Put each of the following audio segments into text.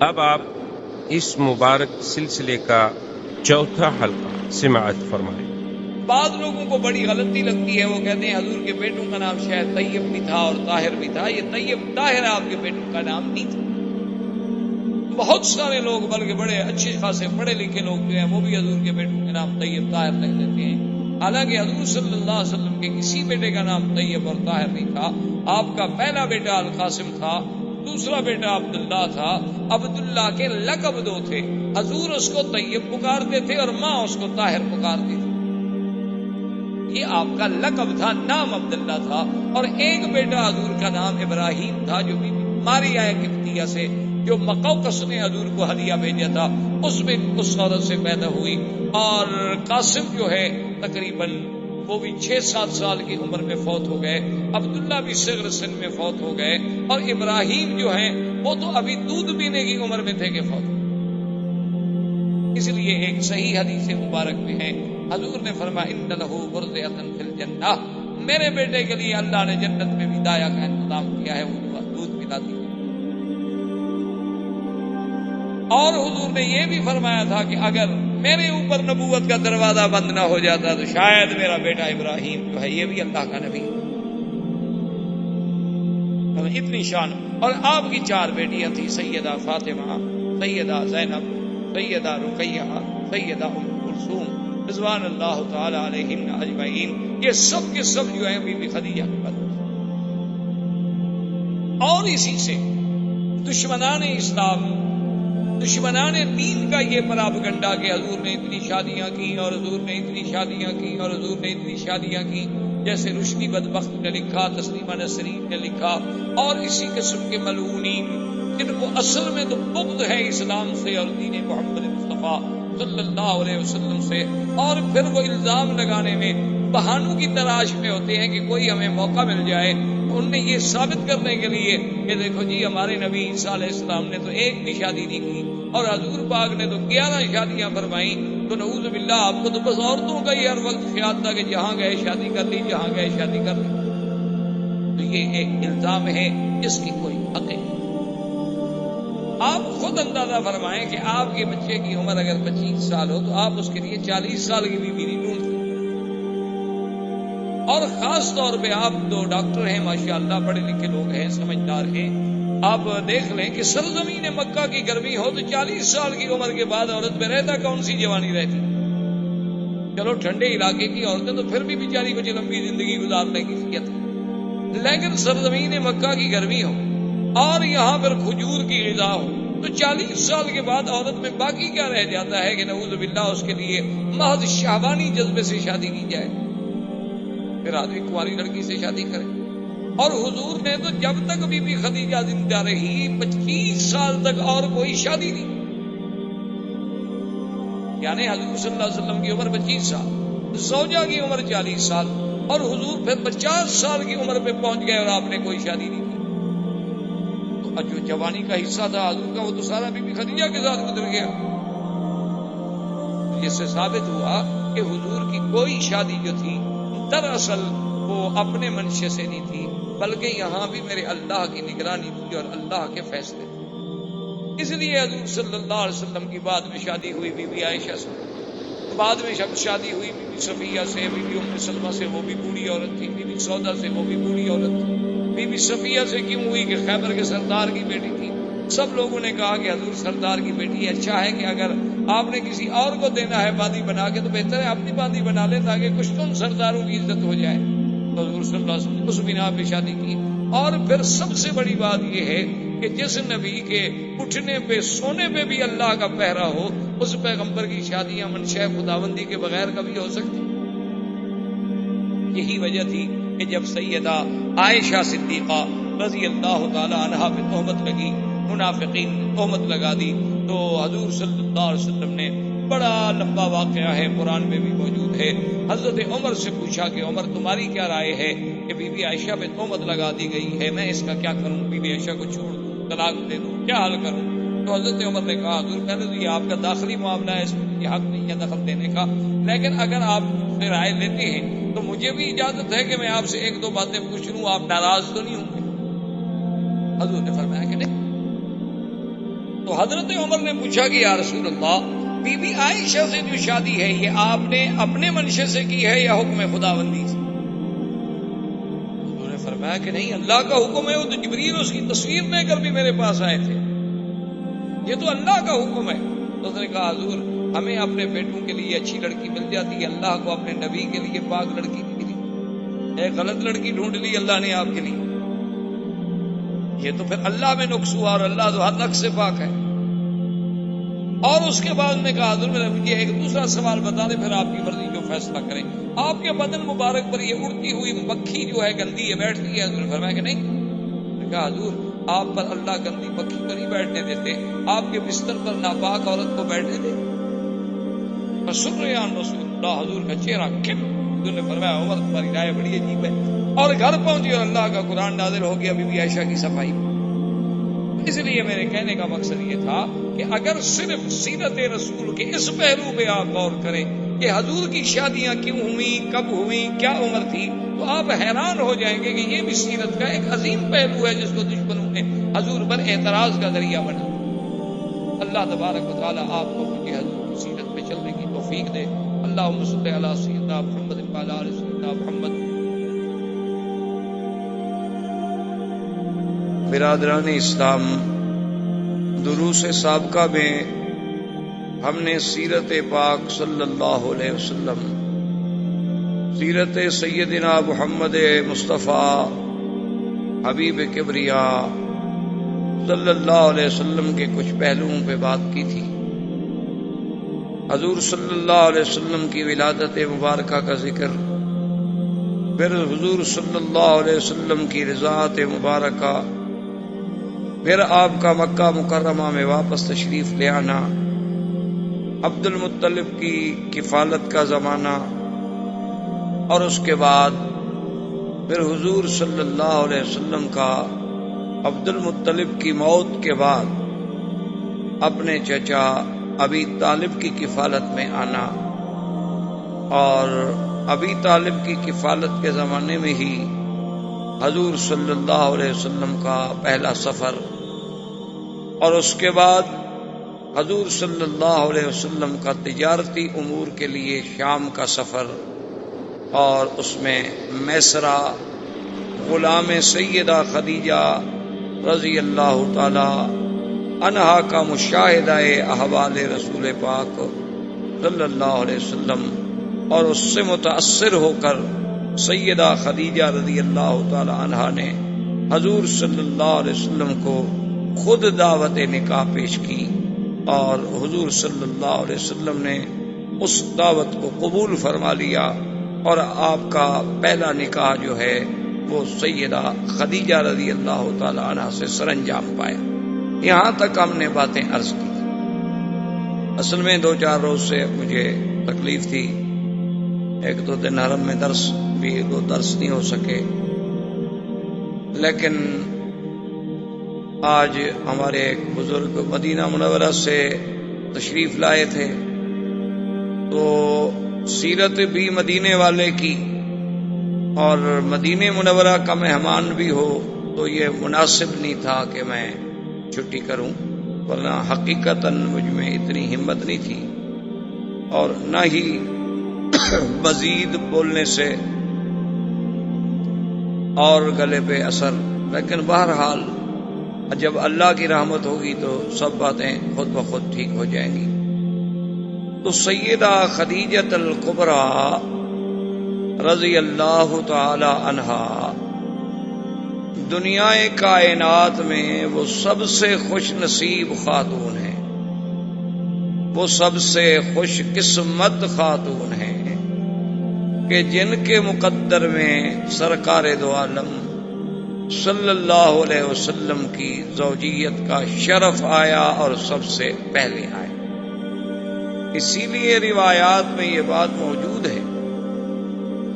اب آپ اس مبارک سلسلے کا چوتھا حلقہ سماعت فرمائیں۔ بعض لوگوں کو بڑی غلطی لگتی ہے، وہ کہتے ہیں حضور کے بیٹوں کا نام شاید طیب بھی تھا اور طاہر بھی تھا۔ یہ طیب طاہر آپ کے بیٹوں کا نام نہیں تھا۔ بہت سارے لوگ بلکہ بڑے اچھے خاصے پڑھے لکھے لوگ جو ہیں وہ بھی حضور کے بیٹوں کے نام طیب طاہر رکھ دیتے ہیں، حالانکہ حضور صلی اللہ علیہ وسلم کے کسی بیٹے کا نام طیب اور طاہر نہیں تھا۔ آپ کا پہلا بیٹا القاسم تھا، دوسرا بیٹا عبداللہ تھا۔ عبداللہ کے لقب دو تھے، حضور اس کو طیب پکارتے تھے اور ماں اس کو طاہر پکارتی تھی۔ یہ آپ کا لقب تھا، نام عبداللہ تھا۔ اور ایک بیٹا حضور کا نام ابراہیم تھا، جو بی بی ماریا قبطیہ سے، جو مقوقس نے حضور کو ہدیہ بھیجا تھا، اس عورت سے پیدا ہوئی۔ اور قاسم جو ہے تقریباً وہ بھی 6-7 سال کی عمر میں فوت ہو گئے، عبداللہ بھی صغر سن میں فوت ہو گئے، اور ابراہیم جو ہیں وہ تو ابھی دودھ پینے کی عمر میں تھے کہ فوت ہو۔ اس لیے ایک صحیح حدیث مبارک میں ہے، حضور نے فرمایا ان لہ برزۃ فی الجنہ، میرے بیٹے کے لیے اللہ نے جنت میں بھی دایا کا انتظام کیا ہے، وہ دودھ پلاتی ہے۔ اور حضور نے یہ بھی فرمایا تھا کہ اگر میرے اوپر نبوت کا دروازہ بند نہ ہو جاتا تو شاید میرا بیٹا ابراہیم جو ہے یہ بھی اللہ کا نبی ہے۔ اتنی شان۔ اور آپ کی 4 بیٹیاں تھیں، سیدہ فاطمہ، سیدہ زینب، سیدہ رقیہ، سیدہ ام کلثوم رضوان اللہ تعالی علیہم اجمعین۔ یہ سب کے سب جو ہیں بی بی خدیجہ کے بعد۔ اور اسی سے دشمنان اسلام، دشمنان دین کا یہ پراپگنڈا کہ حضور نے اتنی شادیاں کی اور حضور نے اتنی شادیاں کی اور حضور نے اتنی شادیاں کی، جیسے رشدی بدبخت نے لکھا، تسلیمہ نسرین نے لکھا، اور اسی قسم کے ملعونین جن کو اصل میں تو بغض ہے اسلام سے اور دین محمد مصطفیٰ صلی اللہ علیہ وسلم سے، اور پھر وہ الزام لگانے میں بہانوں کی تلاش میں ہوتے ہیں کہ کوئی ہمیں موقع مل جائے۔ ان نے یہ ثابت کرنے کے لیے کہ دیکھو جی ہمارے نبی عیسیٰ علیہ السلام نے تو ایک بھی شادی نہیں کی اور حضور پاک نے تو 11 شادیاں فرمائیں، تو نعوذ باللہ آپ کو تو بس عورتوں کا ہی ہر وقت خیال تھا کہ جہاں گئے شادی کر لی، جہاں گئے شادی کر لی۔ تو یہ ایک الزام ہے جس کی کوئی حقیقت نہیں۔ آپ خود اندازہ فرمائیں کہ آپ کے بچے کی عمر اگر 25 سال ہو تو آپ اس کے لیے 40 سال کی بیوی نہیں ڈھونڈتے۔ اور خاص طور پہ آپ 2 ڈاکٹر ہیں ماشاءاللہ، پڑھے لکھے لوگ ہیں، سمجھدار ہیں، آپ دیکھ لیں کہ سرزمین مکہ کی گرمی ہو تو 40 سال کی عمر کے بعد عورت میں رہتا کون سی جوانی رہتی؟ چلو ٹھنڈے علاقے کی عورتیں تو پھر بھی بیچاری کچھ لمبی زندگی گزارنے کی صلاحیت ہے، لیکن سرزمین مکہ کی گرمی ہو اور یہاں پر کھجور کی غذا ہو تو 40 سال کے بعد عورت میں باقی کیا رہ جاتا ہے کہ نعوذ باللہ اس کے لیے محض شہوانی جذبے سے شادی کی جائے، پھر آدمی کنواری لڑکی سے شادی کرے۔ اور حضور نے تو جب تک بی بی خدیجہ زندہ رہی 25 سال تک اور کوئی شادی نہیں، یعنی حضور صلی اللہ علیہ وسلم کی عمر 25 سال، زوجہ کی عمر 40 سال، اور حضور پھر 50 سال کی عمر پہ پہنچ گئے اور آپ نے کوئی شادی نہیں کی۔ تو جو جوانی کا حصہ تھا حضور کا وہ تو سارا بی بی خدیجہ کے ساتھ گزر گیا۔ جس سے ثابت ہوا کہ حضور کی کوئی شادی جو تھی دراصل وہ اپنے منشے سے نہیں تھی، بلکہ یہاں بھی میرے اللہ کی نگرانی تھی اور اللہ کے فیصلے تھے۔ اس لیے حضور صلی اللہ علیہ وسلم کی بعد میں شادی ہوئی بی بی عائشہ سے، بعد میں شادی ہوئی بی بی صفیہ سے، بی بی ام سلمہ سے، وہ بھی بوڑھی عورت تھی، بی بی سودا سے، وہ بھی بوڑھی عورت تھی۔ بی بی صفیہ سے کیوں ہوئی کہ خیبر کے سردار کی بیٹی تھی، سب لوگوں نے کہا کہ حضور سردار کی بیٹی اچھا ہے کہ اگر آپ نے کسی اور کو دینا ہے باندی بنا کے تو بہتر ہے اپنی باندی بنا لیں تاکہ کچھ تو ان سرداروں کی عزت ہو جائے۔ تو حضور صلی اللہ علیہ وسلم اس بنا پہ شادی کی۔ اور پھر سب سے بڑی بات یہ ہے کہ جس نبی کے اٹھنے پہ سونے پہ بھی اللہ کا پہرا ہو، اس پیغمبر کی شادیاں منشاء خداوندی کے بغیر کبھی ہو سکتی؟ یہی وجہ تھی کہ جب سیدہ عائشہ صدیقہ رضی اللہ تعالی عنہا پہ تہمت لگی، منافقین نے تہمت لگا دی، تو حضور صلی اللہ علیہ وسلم نے بڑا لمبا واقعہ ہے، قرآن میں بھی موجود ہے، حضرت عمر سے پوچھا کہ عمر تمہاری کیا رائے ہے کہ بی بی عائشہ پہ تہمت لگا دی گئی ہے، میں اس کا کیا کروں؟ بی بی عائشہ کو چھوڑ دوں، طلاق دے دوں، کیا حل کروں؟ تو حضرت عمر نے کہا حضور پہلے تو یہ آپ کا داخلی معاملہ ہے، اس میں یہ حق نہیں ہے دخل دینے کا، لیکن اگر آپ سے رائے لیتے ہیں تو مجھے بھی اجازت ہے کہ میں آپ سے 1-2 باتیں پوچھ لوں، آپ ناراض تو نہیں ہوں گے؟ حضور نے فرمایا کہ نہیں۔ تو حضرت عمر نے پوچھا کہ یا رسول اللہ، بی بی عائشہ سے جو شادی ہے یہ آپ نے اپنے منشے سے کی ہے یا حکم خداوندی سے؟ انہوں نے فرمایا کہ نہیں، اللہ کا حکم ہے، وہ تو جبریل اس کی تصویر لے کر بھی میرے پاس آئے تھے، یہ تو اللہ کا حکم ہے۔ تو اس نے کہا حضور ہمیں اپنے بیٹوں کے لیے اچھی لڑکی مل جاتی ہے، اللہ کو اپنے نبی کے لیے پاک لڑکی نہیں ملی، ایک غلط لڑکی ڈھونڈ لی اللہ نے آپ کے لیے، یہ تو پھر اللہ میں نقص ہوا، اور اللہ تو ہر نقص سے پاک ہے۔ اور اس کے بعد نے کہا حضور میرا مجھے ایک دوسرا سوال بتا دیں، پھر آپ کی مرضی جو فیصلہ کریں، آپ کے بدن مبارک پر یہ اڑتی ہوئی مکھی جو ہے گندی ہے بیٹھتی ہے؟ حضور نے فرمایا کہ نہیں۔ نے کہا حضور آپ پر اللہ گندی مکھی کو نہیں بیٹھنے دیتے، آپ کے بستر پر ناپاک عورت کو بیٹھنے دے؟ رسول اللہ، حضور کا چہرہ کھل۔ حضور نے فرمایا عمر تمہاری رائے بڑی عجیب ہے، اور گھر پہنچی اور اللہ کا قرآن نازل ہو گیا بی بی عائشہ کی صفائی۔ اس لیے میرے کہنے کا مقصد یہ تھا کہ اگر صرف سیرت رسول کے اس پہلو پہ آپ غور کریں کہ حضور کی شادیاں کیوں ہوئیں، کب ہوئیں، کیا عمر تھی، تو آپ حیران ہو جائیں گے کہ یہ بھی سیرت کا ایک عظیم پہلو ہے جس کو دشمنوں نے حضور پر اعتراض کا ذریعہ بنا۔ اللہ تبارک و تعالی آپ کو مجھے حضور کی سیرت پہ چلنے کی توفیق دے۔ اللہم صلی علی سیدنا محمد وعلی آل سیدنا محمد۔ برادران اسلام، دروس سابقہ میں ہم نے سیرت پاک صلی اللہ علیہ وسلم، سیرت سیدنا محمد مصطفیٰ حبیب کبریا صلی اللہ علیہ وسلم کے کچھ پہلوؤں پہ بات کی تھی۔ حضور صلی اللہ علیہ وسلم کی ولادت مبارکہ کا ذکر، پھر حضور صلی اللہ علیہ وسلم کی رضاعت مبارکہ، پھر آپ کا مکہ مکرمہ میں واپس تشریف لے آنا، عبد المطلب کی کفالت کا زمانہ، اور اس کے بعد پھر حضور صلی اللہ علیہ وسلم کا عبد المطلب کی موت کے بعد اپنے چچا ابی طالب کی کفالت میں آنا، اور ابی طالب کی کفالت کے زمانے میں ہی حضور صلی اللہ علیہ وسلم کا پہلا سفر، اور اس کے بعد حضور صلی اللہ علیہ وسلم کا تجارتی امور کے لیے شام کا سفر، اور اس میں میسرہ غلام سیدہ خدیجہ رضی اللہ تعالی عنہا کا مشاہدہ احوال رسول پاک صلی اللہ علیہ وسلم، اور اس سے متاثر ہو کر سیدہ خدیجہ رضی اللہ تعالی عنہا نے حضور صلی اللہ علیہ وسلم کو خود دعوت نکاح پیش کی، اور حضور صلی اللہ علیہ وسلم نے اس دعوت کو قبول فرما لیا، اور آپ کا پہلا نکاح جو ہے وہ سیدہ خدیجہ رضی اللہ تعالی عنہ سے سر انجام پایا۔ یہاں تک ہم نے باتیں عرض کی۔ اصل میں 2-4 روز سے مجھے تکلیف تھی، ایک دو دن حرم میں درس بھی دو درس نہیں ہو سکے، لیکن آج ہمارے ایک بزرگ مدینہ منورہ سے تشریف لائے تھے، تو سیرت بھی مدینے والے کی اور مدینہ منورہ کا مہمان بھی ہو، تو یہ مناسب نہیں تھا کہ میں چھٹی کروں، ورنہ حقیقتاً مجھ میں اتنی ہمت نہیں تھی، اور نہ ہی مزید بولنے سے اور گلے پہ اثر، لیکن بہرحال جب اللہ کی رحمت ہوگی تو سب باتیں خود بخود ٹھیک ہو جائیں گی۔ تو سیدہ خدیجہ الکبریٰ رضی اللہ تعالی عنہا دنیا کائنات میں وہ سب سے خوش نصیب خاتون ہیں، وہ سب سے خوش قسمت خاتون ہیں کہ جن کے مقدر میں سرکار دو عالم صلی اللہ علیہ وسلم کی زوجیت کا شرف آیا اور سب سے پہلے آئے۔ اسی لیے روایات میں یہ بات موجود ہے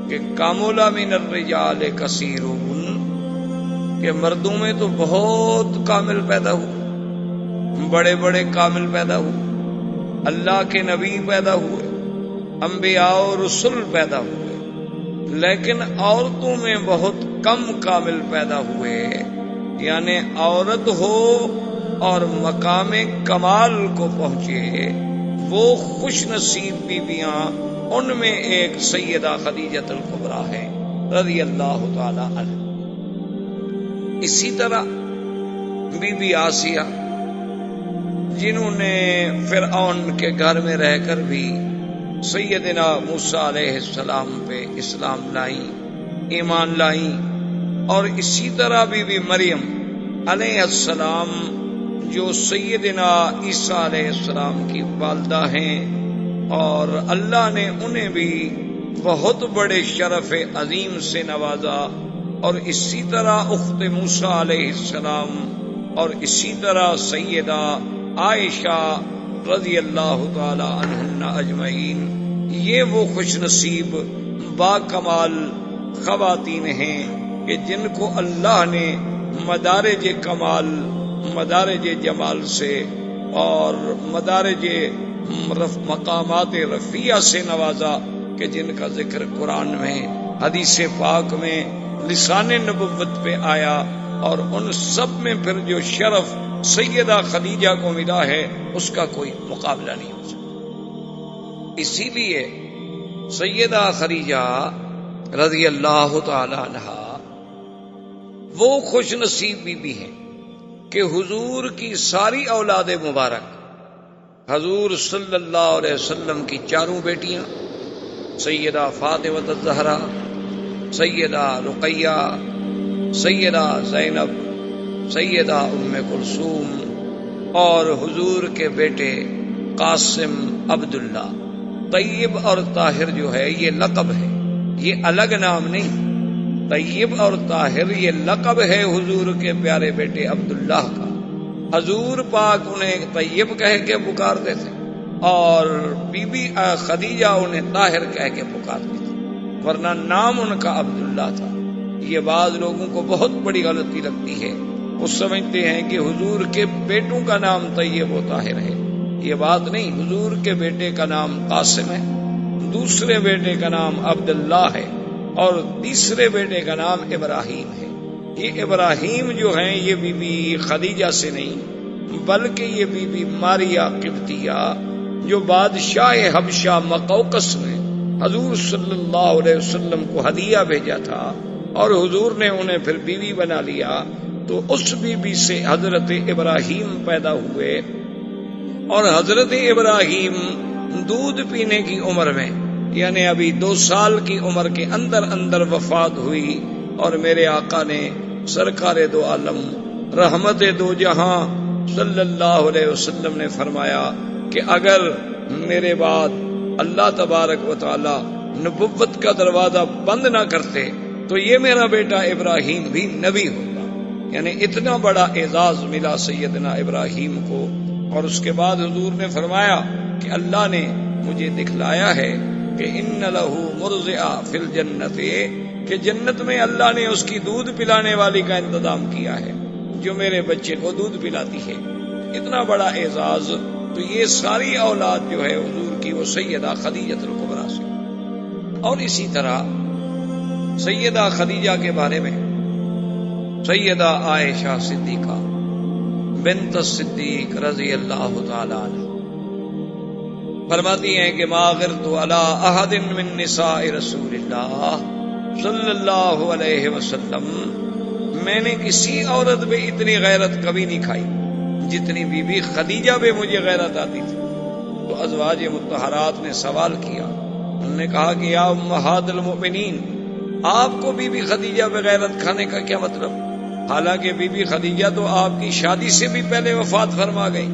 کہ کامل من الرجال کثیرون، کہ مردوں میں تو بہت کامل پیدا ہوئے، بڑے بڑے کامل پیدا ہوئے، اللہ کے نبی پیدا ہوئے، انبیاء و رسل پیدا ہوئے، لیکن عورتوں میں بہت کم کامل پیدا ہوئے، یعنی عورت ہو اور مقام کمال کو پہنچے، وہ خوش نصیب بیویاں، ان میں ایک سیدہ خدیجہ الکبریٰ ہے رضی اللہ تعالی عنہ۔ اسی طرح بی بی آسیہ، جنہوں نے فرعون کے گھر میں رہ کر بھی سیدنا موسیٰ علیہ السلام پہ اسلام لائیں، ایمان لائیں، اور اسی طرح بی بی مریم علیہ السلام جو سیدنا عیسیٰ علیہ السلام کی والدہ ہیں، اور اللہ نے انہیں بھی بہت بڑے شرف عظیم سے نوازا، اور اسی طرح اخت موسیٰ علیہ السلام، اور اسی طرح سیدہ عائشہ رضی اللہ تعالی عنہن اجمعین۔ یہ وہ خوش نصیب با کمال خواتین ہیں کہ جن کو اللہ نے مدارج کمال، مدارج جمال سے اور مدارج مقامات رفیع سے نوازا، کہ جن کا ذکر قرآن میں، حدیث پاک میں، لسان نبوت پہ آیا، اور ان سب میں پھر جو شرف سیدہ خدیجہ کو ملا ہے اس کا کوئی مقابلہ نہیں ہو سکتا۔ اسی لیے سیدہ خدیجہ رضی اللہ تعالی عنہا وہ خوش نصیب بیوی ہیں کہ حضور کی ساری اولاد مبارک، حضور صلی اللہ علیہ وسلم کی چاروں بیٹیاں، سیدہ فاطمہ الزہرا، سیدہ رقیہ، سیدہ زینب، سیدہ ام کلثوم، اور حضور کے بیٹے قاسم، عبداللہ، طیب اور طاہر جو ہے یہ لقب ہے، یہ الگ نام نہیں۔ طیب اور طاہر یہ لقب ہے حضور کے پیارے بیٹے عبداللہ کا۔ حضور پاک انہیں طیب کہہ کے پکارتے تھے، اور بی بی خدیجہ انہیں طاہر کہہ کے پکارتی تھی، ورنہ نام ان کا عبداللہ تھا۔ یہ بعض لوگوں کو بہت بڑی غلطی لگتی ہے، وہ سمجھتے ہیں کہ حضور کے بیٹوں کا نام طیب و طاہر ہے۔ یہ بات نہیں، حضور کے بیٹے کا نام قاسم ہے، دوسرے بیٹے کا نام عبداللہ ہے، اور تیسرے بیٹے کا نام ابراہیم ہے۔ یہ ابراہیم جو ہیں یہ بی بی خدیجہ سے نہیں، بلکہ یہ بی بی ماریہ قبطیہ جو بادشاہ حبشہ مقوقس نے حضور صلی اللہ علیہ وسلم کو ہدیہ بھیجا تھا، اور حضور نے انہیں پھر بیوی بنا لیا، تو اس بیوی سے حضرت ابراہیم پیدا ہوئے، اور حضرت ابراہیم دودھ پینے کی عمر میں، یعنی ابھی 2 سال کی عمر کے اندر اندر وفات ہوئی، اور میرے آقا نے سرکار دو عالم رحمت دو جہاں صلی اللہ علیہ وسلم نے فرمایا کہ اگر میرے بعد اللہ تبارک و تعالی نبوت کا دروازہ بند نہ کرتے تو یہ میرا بیٹا ابراہیم بھی نبی ہوگا۔ یعنی اتنا بڑا اعزاز ملا سیدنا ابراہیم کو۔ اور اس کے بعد حضور نے فرمایا کہ اللہ نے مجھے دکھلایا ہے کہ ان لہو مرضعہ فی الجنت، کہ جنت میں اللہ نے اس کی دودھ پلانے والی کا انتظام کیا ہے جو میرے بچے کو دودھ پلاتی ہے۔ اتنا بڑا اعزاز، تو یہ ساری اولاد جو ہے حضور کی وہ سیدہ خدیجہ الکبریٰ سے۔ اور اسی طرح سیدہ خدیجہ کے بارے میں سیدہ عائشہ صدیقہ بنت الصدیق رضی اللہ تعالی عنہ فرماتی ہیں کہ ما غرت علی احد من نساء رسول اللہ صلی اللہ علیہ وسلم، میں نے کسی عورت پہ اتنی غیرت کبھی نہیں کھائی جتنی بی بی خدیجہ پہ مجھے غیرت آتی تھی۔ تو ازواج مطہرات نے سوال کیا، انہوں نے کہا کہ یا امہات المؤمنین، آپ کو بی بی خدیجہ پہ غیرت کھانے کا کیا مطلب؟ حالانکہ بی بی خدیجہ تو آپ کی شادی سے بھی پہلے وفات فرما گئی،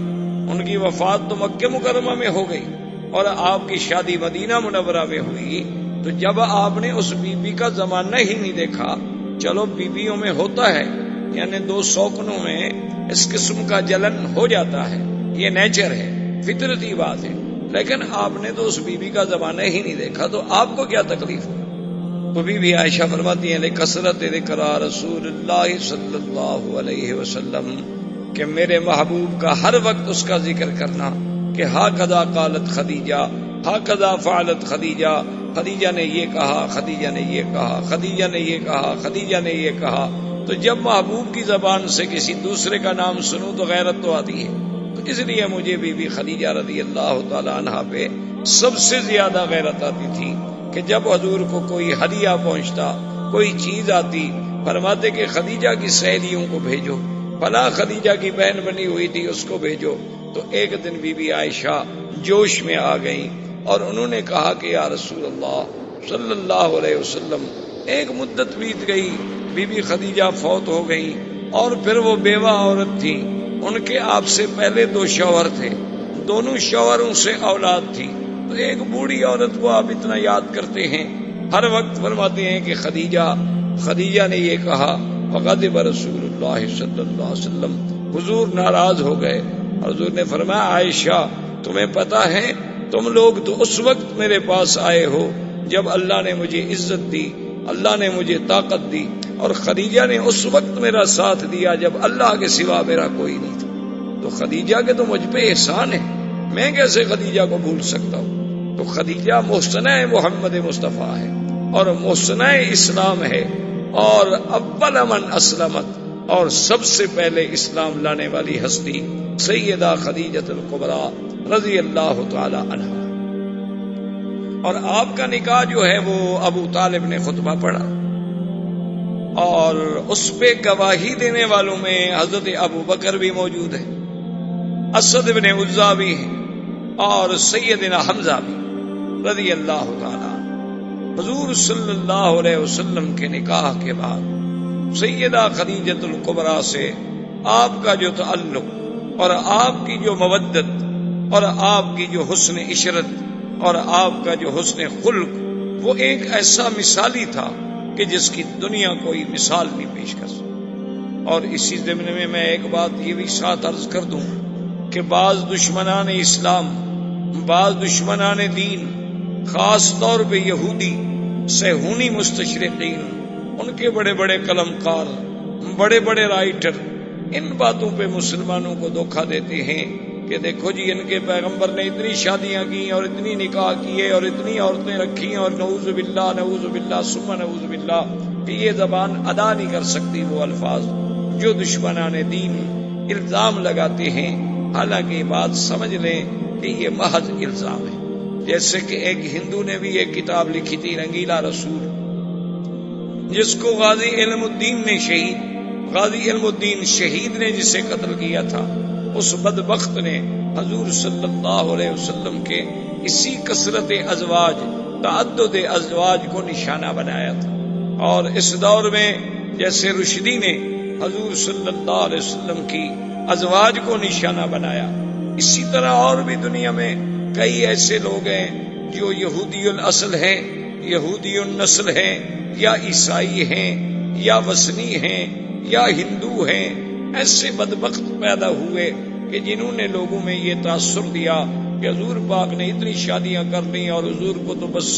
ان کی وفات تو مکہ مکرمہ میں ہو گئی، اور آپ کی شادی مدینہ منورہ میں ہوئی۔ تو جب آپ نے اس بی بی کا زمانہ ہی نہیں دیکھا، چلو بیویوں میں ہوتا ہے، یعنی 2 شوقنوں میں اس قسم کا جلن ہو جاتا ہے، یہ نیچر ہے، فطرتی بات ہے، لیکن آپ نے تو اس بی بی کا زمانہ ہی نہیں دیکھا، تو آپ کو کیا تکلیف ہو؟ تو بی بی عائشہ فرماتی ہیں لکثرت ذکر رسول اللہ صلی اللہ علیہ وسلم، کہ میرے محبوب کا ہر وقت اس کا ذکر کرنا کہ ہاکذا قالت خدیجہ، ہاکذا فعلت خدیجہ، خدیجہ نے یہ کہا، خدیجہ نے یہ کہا، خدیجہ نے یہ کہا، خدیجہ نے یہ کہا۔ تو تو جب محبوب کی زبان سے کسی دوسرے کا نام سنوں تو غیرت تو آتی ہے. تو اس لیے مجھے بی بی خدیجہ رضی اللہ تعالی عنہا پہ سب سے زیادہ غیرت آتی تھی کہ جب حضور کو کوئی ہدیہ پہنچتا، کوئی چیز آتی، فرماتے کہ خدیجہ کی سہیلیوں کو بھیجو، فلاں خدیجہ کی بہن بنی ہوئی تھی اس کو بھیجو. تو ایک دن بی بی عائشہ جوش میں آ گئی اور انہوں نے کہا کہ یا رسول اللہ صلی اللہ علیہ وسلم، ایک مدت بیت گئی، بی بی خدیجہ فوت ہو گئی اور پھر وہ بیوہ عورت تھی، ان کے آپ سے پہلے 2 شوہر تھے، دونوں شوہروں سے اولاد تھی، تو ایک بوڑھی عورت کو آپ اتنا یاد کرتے ہیں ہر وقت. فرماتے ہیں کہ خدیجہ نے یہ کہا فغضب رسول اللہ صلی اللہ علیہ وسلم، حضور ناراض ہو گئے. حضور نے فرمایا عائشہ تمہیں پتا ہے تم لوگ تو اس وقت میرے پاس آئے ہو جب اللہ نے مجھے عزت دی، اللہ نے مجھے طاقت دی، اور خدیجہ نے اس وقت میرا ساتھ دیا جب اللہ کے سوا میرا کوئی نہیں تھا. تو خدیجہ کے تو مجھ پہ احسان ہے، میں کیسے خدیجہ کو بھول سکتا ہوں. تو خدیجہ محسنہ محمد مصطفیٰ ہے اور محسنہ اسلام ہے، اور اول من اسلمت، اور سب سے پہلے اسلام لانے والی ہستی سیدہ خدیجہ الکبریٰ رضی اللہ تعالی عنہا. اور آپ کا نکاح جو ہے وہ ابو طالب نے خطبہ پڑھا، اور اس پہ گواہی دینے والوں میں حضرت ابو بکر بھی موجود ہے، اسد بن عزا بھی ہیں، اور سیدنا حمزہ بھی رضی اللہ تعالی. حضور صلی اللہ علیہ وسلم کے نکاح کے بعد سیدہ خدیجہ الکبریٰ سے آپ کا جو تعلق اور آپ کی جو مودت اور آپ کی جو حسن عشرت اور آپ کا جو حسن خلق، وہ ایک ایسا مثالی تھا کہ جس کی دنیا کوئی مثال نہیں پیش کر سکتی. اور اسی ضمن میں ایک بات یہ بھی ساتھ عرض کر دوں کہ بعض دشمنان اسلام، بعض دشمنان دین، خاص طور پہ یہودی صہیونی مستشرقین، ان کے بڑے بڑے قلمکار، بڑے بڑے رائٹر ان باتوں پہ مسلمانوں کو دھوکہ دیتے ہیں کہ دیکھو جی ان کے پیغمبر نے اتنی شادیاں کی اور اتنی نکاح کیے اور اتنی عورتیں رکھی، اور نعوذ باللہ ثم نعوذ باللہ کہ یہ زبان ادا نہیں کر سکتی وہ الفاظ جو دشمنان دین الزام لگاتے ہیں. حالانکہ یہ بات سمجھ لیں کہ یہ محض الزام ہے. جیسے کہ ایک ہندو نے بھی ایک کتاب لکھی تھی رنگیلا رسول، جس کو غازی علم الدین شہید نے جسے قتل کیا تھا، اس بدبخت نے حضور صلی اللہ علیہ وسلم کے اسی کثرت ازواج، تعدد ازواج کو نشانہ بنایا تھا. اور اس دور میں جیسے رشدی نے حضور صلی اللہ علیہ وسلم کی ازواج کو نشانہ بنایا، اسی طرح اور بھی دنیا میں کئی ایسے لوگ ہیں جو یہودی الاصل ہیں، یہودی النسل ہیں، یا عیسائی ہیں، یا وثنی ہیں، یا ہندو ہیں. ایسے بدبخت پیدا ہوئے کہ جنہوں نے لوگوں میں یہ تاثر دیا کہ حضور پاک نے اتنی شادیاں کر لی اور حضور کو تو بس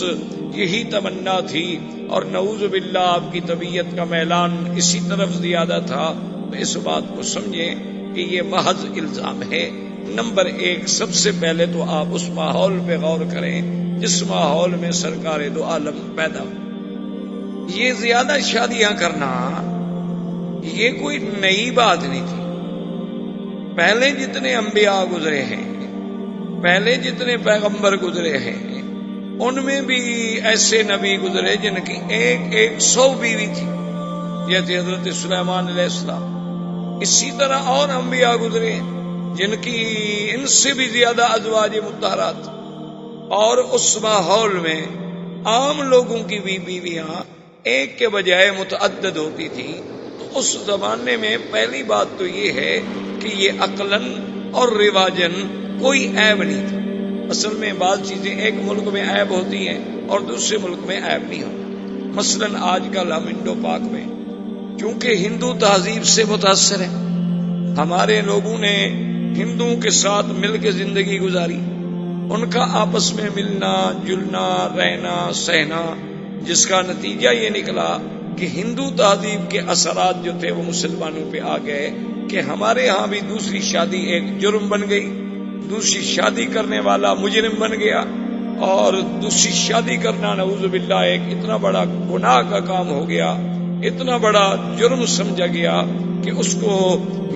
یہی تمنا تھی، اور نعوذ باللہ آپ کی طبیعت کا میلان اسی طرف زیادہ تھا. تو اس بات کو سمجھیں کہ یہ محض الزام ہے. نمبر 1، سب سے پہلے تو آپ اس ماحول پہ غور کریں جس ماحول میں سرکار دو عالم پیدا ہو. یہ زیادہ شادیاں کرنا یہ کوئی نئی بات نہیں تھی. پہلے جتنے انبیاء گزرے ہیں، پہلے جتنے پیغمبر گزرے ہیں، ان میں بھی ایسے نبی گزرے جن کی 100 بیوی تھی، جیسے حضرت سلیمان علیہ السلام. اسی طرح اور انبیاء گزرے جن کی ان سے بھی زیادہ ازواج مطہرات. اور اس ماحول میں عام لوگوں کی بھی بیویاں ایک کے بجائے متعدد ہوتی تھی. تو اس زمانے میں پہلی بات تو یہ ہے کہ یہ عقلاً اور رواجاً کوئی عیب نہیں تھا. اصل میں بعض چیزیں ایک ملک میں عیب ہوتی ہیں اور دوسرے ملک میں عیب نہیں ہوتی. مثلاً آج کل ہم انڈو پاک میں چونکہ ہندو تہذیب سے متاثر ہیں، ہمارے لوگوں نے ہندوؤں کے ساتھ مل کے زندگی گزاری، ان کا آپس میں ملنا جلنا رہنا سہنا، جس کا نتیجہ یہ نکلا کہ ہندو تہذیب کے اثرات جو تھے وہ مسلمانوں پہ آ گئے کہ ہمارے ہاں بھی دوسری شادی ایک جرم بن گئی، دوسری شادی کرنے والا مجرم بن گیا، اور دوسری شادی کرنا نعوذ باللہ ایک اتنا بڑا گناہ کا کام ہو گیا اتنا بڑا جرم سمجھا گیا کہ اس کو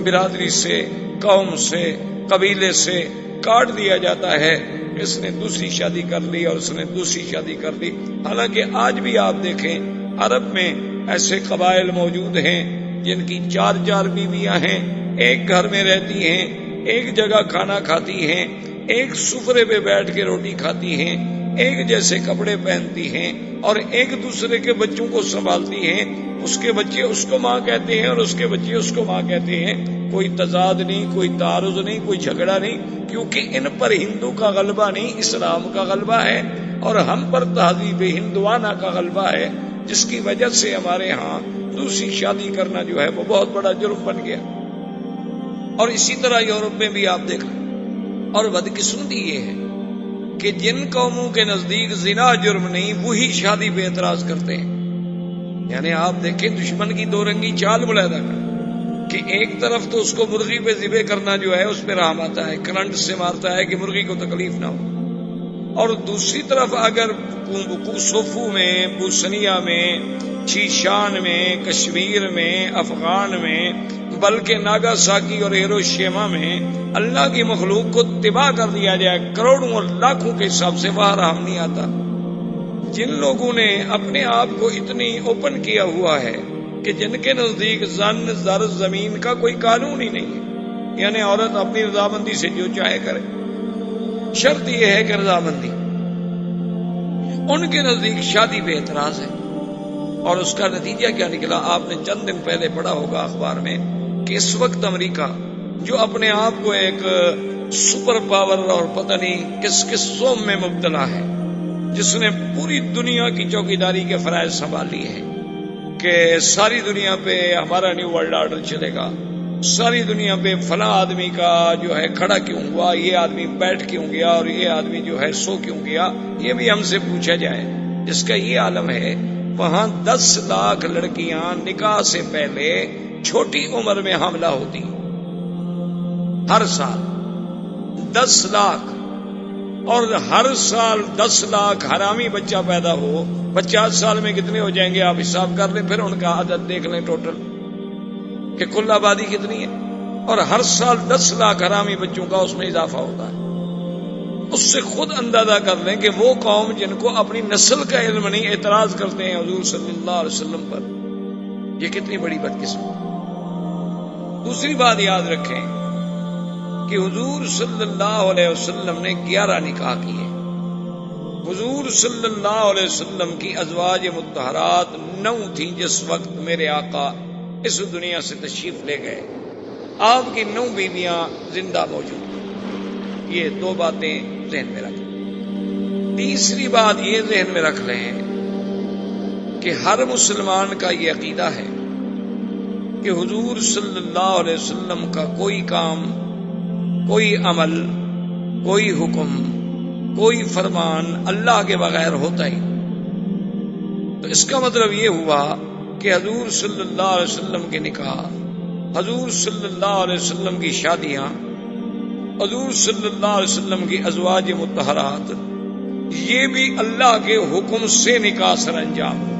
برادری سے، قوم سے، قبیلے سے کاٹ دیا جاتا ہے. اس نے دوسری شادی کر لی اور اس نے دوسری شادی کر لی. حالانکہ آج بھی آپ دیکھیں عرب میں ایسے قبائل موجود ہیں جن کی 4 بیویاں ہیں، ایک گھر میں رہتی ہیں، ایک جگہ کھانا کھاتی ہیں، ایک سفرے پہ بیٹھ کے روٹی کھاتی ہیں، ایک جیسے کپڑے پہنتی ہیں اور ایک دوسرے کے بچوں کو سنبھالتی ہیں. اس کے بچے اس کو ماں کہتے ہیں اور اس کے بچے اس کو ماں کہتے ہیں. کوئی تضاد نہیں، کوئی تعارض نہیں، کوئی جھگڑا نہیں، کیونکہ ان پر ہندو کا غلبہ نہیں، اسلام کا غلبہ ہے اور ہم پر تہذیب ہندوانہ کا غلبہ ہے، جس کی وجہ سے ہمارے ہاں دوسری شادی کرنا جو ہے وہ بہت بڑا جرم بن گیا. اور اسی طرح یورپ میں بھی آپ دیکھ لیں. اور بدقسمتی یہ ہے کہ جن قوموں کے نزدیک زنا جرم نہیں، وہی شادی پہ اعتراض کرتے ہیں. یعنی آپ دیکھیں دشمن کی 2 رنگی چال ملاحظہ کر کہ ایک طرف تو اس کو مرغی پہ ذبح کرنا جو ہے اس پہ رحم آتا ہے، کرنٹ سے مارتا ہے کہ مرغی کو تکلیف نہ ہو، اور دوسری طرف اگر سوفو میں، بوسنیا میں، شیشان میں، کشمیر میں، افغان میں، بلکہ ناگاساکی اور ہیروشیما میں اللہ کی مخلوق کو تباہ کر دیا جائے کروڑوں اور لاکھوں کے حساب سے، وہاں رحم نہیں آتا. جن لوگوں نے اپنے آپ کو اتنی اوپن کیا ہوا ہے کہ جن کے نزدیک زن، زر، زمین کا کوئی قانون ہی نہیں ہے، یعنی عورت اپنی رضامندی سے جو چاہے کرے، شرط یہ ہے کہ رضامندی، ان کے نزدیک شادی پہ اعتراض ہے. اور اس کا نتیجہ کیا نکلا؟ آپ نے چند دن پہلے پڑھا ہوگا اخبار میں کہ اس وقت امریکہ جو اپنے آپ کو ایک سپر پاور اور پتہ نہیں کس کس سوم میں مبتلا ہے، جس نے پوری دنیا کی چوکیداری کے فرائض سنبھال لیے ہیں کہ ساری دنیا پہ ہمارا نیو ورلڈ آرڈر چلے گا، ساری دنیا پہ فلاں آدمی کا جو ہے کھڑا کیوں ہوا، یہ آدمی بیٹھ کیوں گیا اور یہ آدمی جو ہے سو کیوں گیا، یہ بھی ہم سے پوچھا جائے. اس کا یہ عالم ہے. وہاں 10 لاکھ لڑکیاں نکاح سے پہلے چھوٹی عمر میں حاملہ ہوتی ہر سال 10 لاکھ، اور ہر سال 10 لاکھ حرامی بچہ پیدا ہو. 50 سال میں کتنے ہو جائیں گے آپ حساب کر لیں، پھر ان کا عدد دیکھ لیں ٹوٹل کہ کل آبادی کتنی ہے. اور ہر سال 10 لاکھ حرامی بچوں کا اس میں اضافہ ہوتا ہے. اس سے خود اندازہ کر لیں کہ وہ قوم جن کو اپنی نسل کا علم نہیں، اعتراض کرتے ہیں حضور صلی اللہ علیہ وسلم پر، یہ کتنی بڑی بدقسمتی. دوسری بات یاد رکھیں کہ حضور صلی اللہ علیہ وسلم نے 11 نکاح کیے. حضور صلی اللہ علیہ وسلم کی ازواج مطہرات 9 تھیں جس وقت میرے آقا اس دنیا سے تشریف لے گئے. آپ کی 9 بیویاں زندہ موجود. یہ 2 باتیں ذہن میں رکھ لیں. تیسری بات یہ ذہن میں رکھ لیں کہ ہر مسلمان کا یہ عقیدہ ہے کہ حضور صلی اللہ علیہ وسلم کا کوئی کام، کوئی عمل، کوئی حکم، کوئی فرمان اللہ کے بغیر ہوتا ہی. تو اس کا مطلب یہ ہوا کہ حضور صلی اللہ علیہ وسلم کے نکاح، حضور صلی اللہ علیہ وسلم کی شادیاں، حضور صلی اللہ علیہ وسلم کی ازواج مطہرات، یہ بھی اللہ کے حکم سے نکاح سر انجام ہو.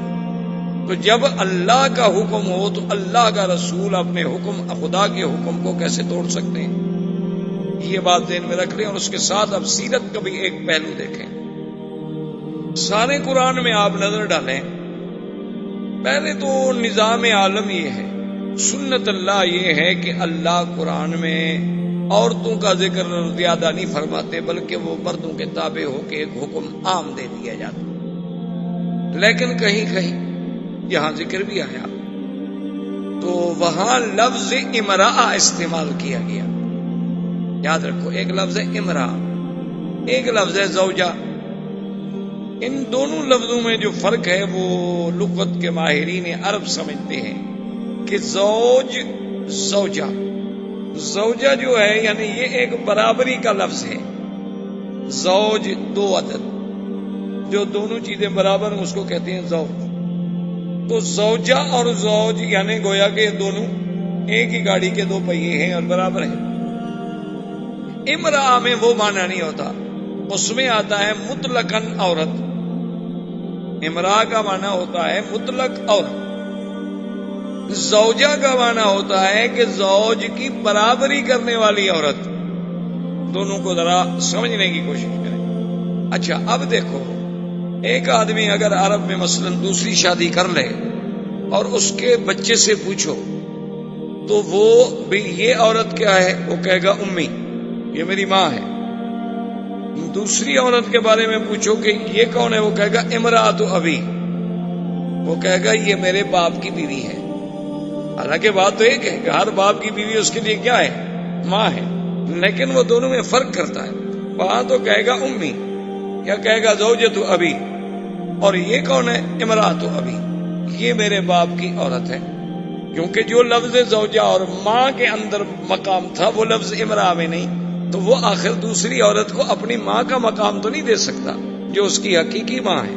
تو جب اللہ کا حکم ہو تو اللہ کا رسول اپنے حکم، خدا کے حکم کو کیسے توڑ سکتے ہیں؟ یہ بات ذہن میں رکھ لیں. اور اس کے ساتھ اب سیرت کا بھی ایک پہلو دیکھیں. سارے قرآن میں آپ نظر ڈالیں، پہلے تو نظام عالم یہ ہے، سنت اللہ یہ ہے کہ اللہ قرآن میں عورتوں کا ذکر زیادہ نہیں فرماتے، بلکہ وہ مردوں کے تابع ہو کے ایک حکم عام دے دیا جاتا. لیکن کہیں کہیں یہاں ذکر بھی آیا تو وہاں لفظ امرأہ استعمال کیا گیا. یاد رکھو، ایک لفظ ہے امرأہ، ایک لفظ ہے زوجہ. ان دونوں لفظوں میں جو فرق ہے وہ لغت کے ماہرین عرب سمجھتے ہیں کہ زوج، زوجہ، زوجہ جو ہے یعنی یہ ایک برابری کا لفظ ہے. زوج 2 عدد، جو دونوں چیزیں برابر ہیں اس کو کہتے ہیں زوج. تو زوجہ اور زوج یعنی گویا کہ دونوں ایک ہی گاڑی کے 2 پہیے ہیں اور برابر ہیں. امرأہ میں وہ معنی نہیں ہوتا، اس میں آتا ہے مطلقاً عورت. امرأہ کا معنی ہوتا ہے مطلق عورت. زوجہ کا معنی ہوتا ہے کہ زوج کی برابری کرنے والی عورت. دونوں کو ذرا سمجھنے کی کوشش کریں. اچھا اب دیکھو، ایک آدمی اگر عرب میں مثلا دوسری شادی کر لے اور اس کے بچے سے پوچھو تو وہ بھی یہ عورت کیا ہے، وہ کہے گا امی، یہ میری ماں ہے. دوسری عورت کے بارے میں پوچھو کہ یہ کون ہے، وہ کہے گا امراۃ ابی، وہ کہے گا یہ میرے باپ کی بیوی ہے. حالانکہ بات تو ایک ہے کہ ہر باپ کی بیوی اس کے لیے کیا ہے، ماں ہے، لیکن وہ دونوں میں فرق کرتا ہے. وہاں تو کہے گا امی یا کہے گا زوجۃ ابی، اور یہ کون ہے، امراۃ ابی، یہ میرے باپ کی عورت ہے. کیونکہ جو لفظ زوجہ اور ماں کے اندر مقام تھا وہ لفظ امرا میں نہیں، تو وہ آخر دوسری عورت کو اپنی ماں کا مقام تو نہیں دے سکتا جو اس کی حقیقی ماں ہے.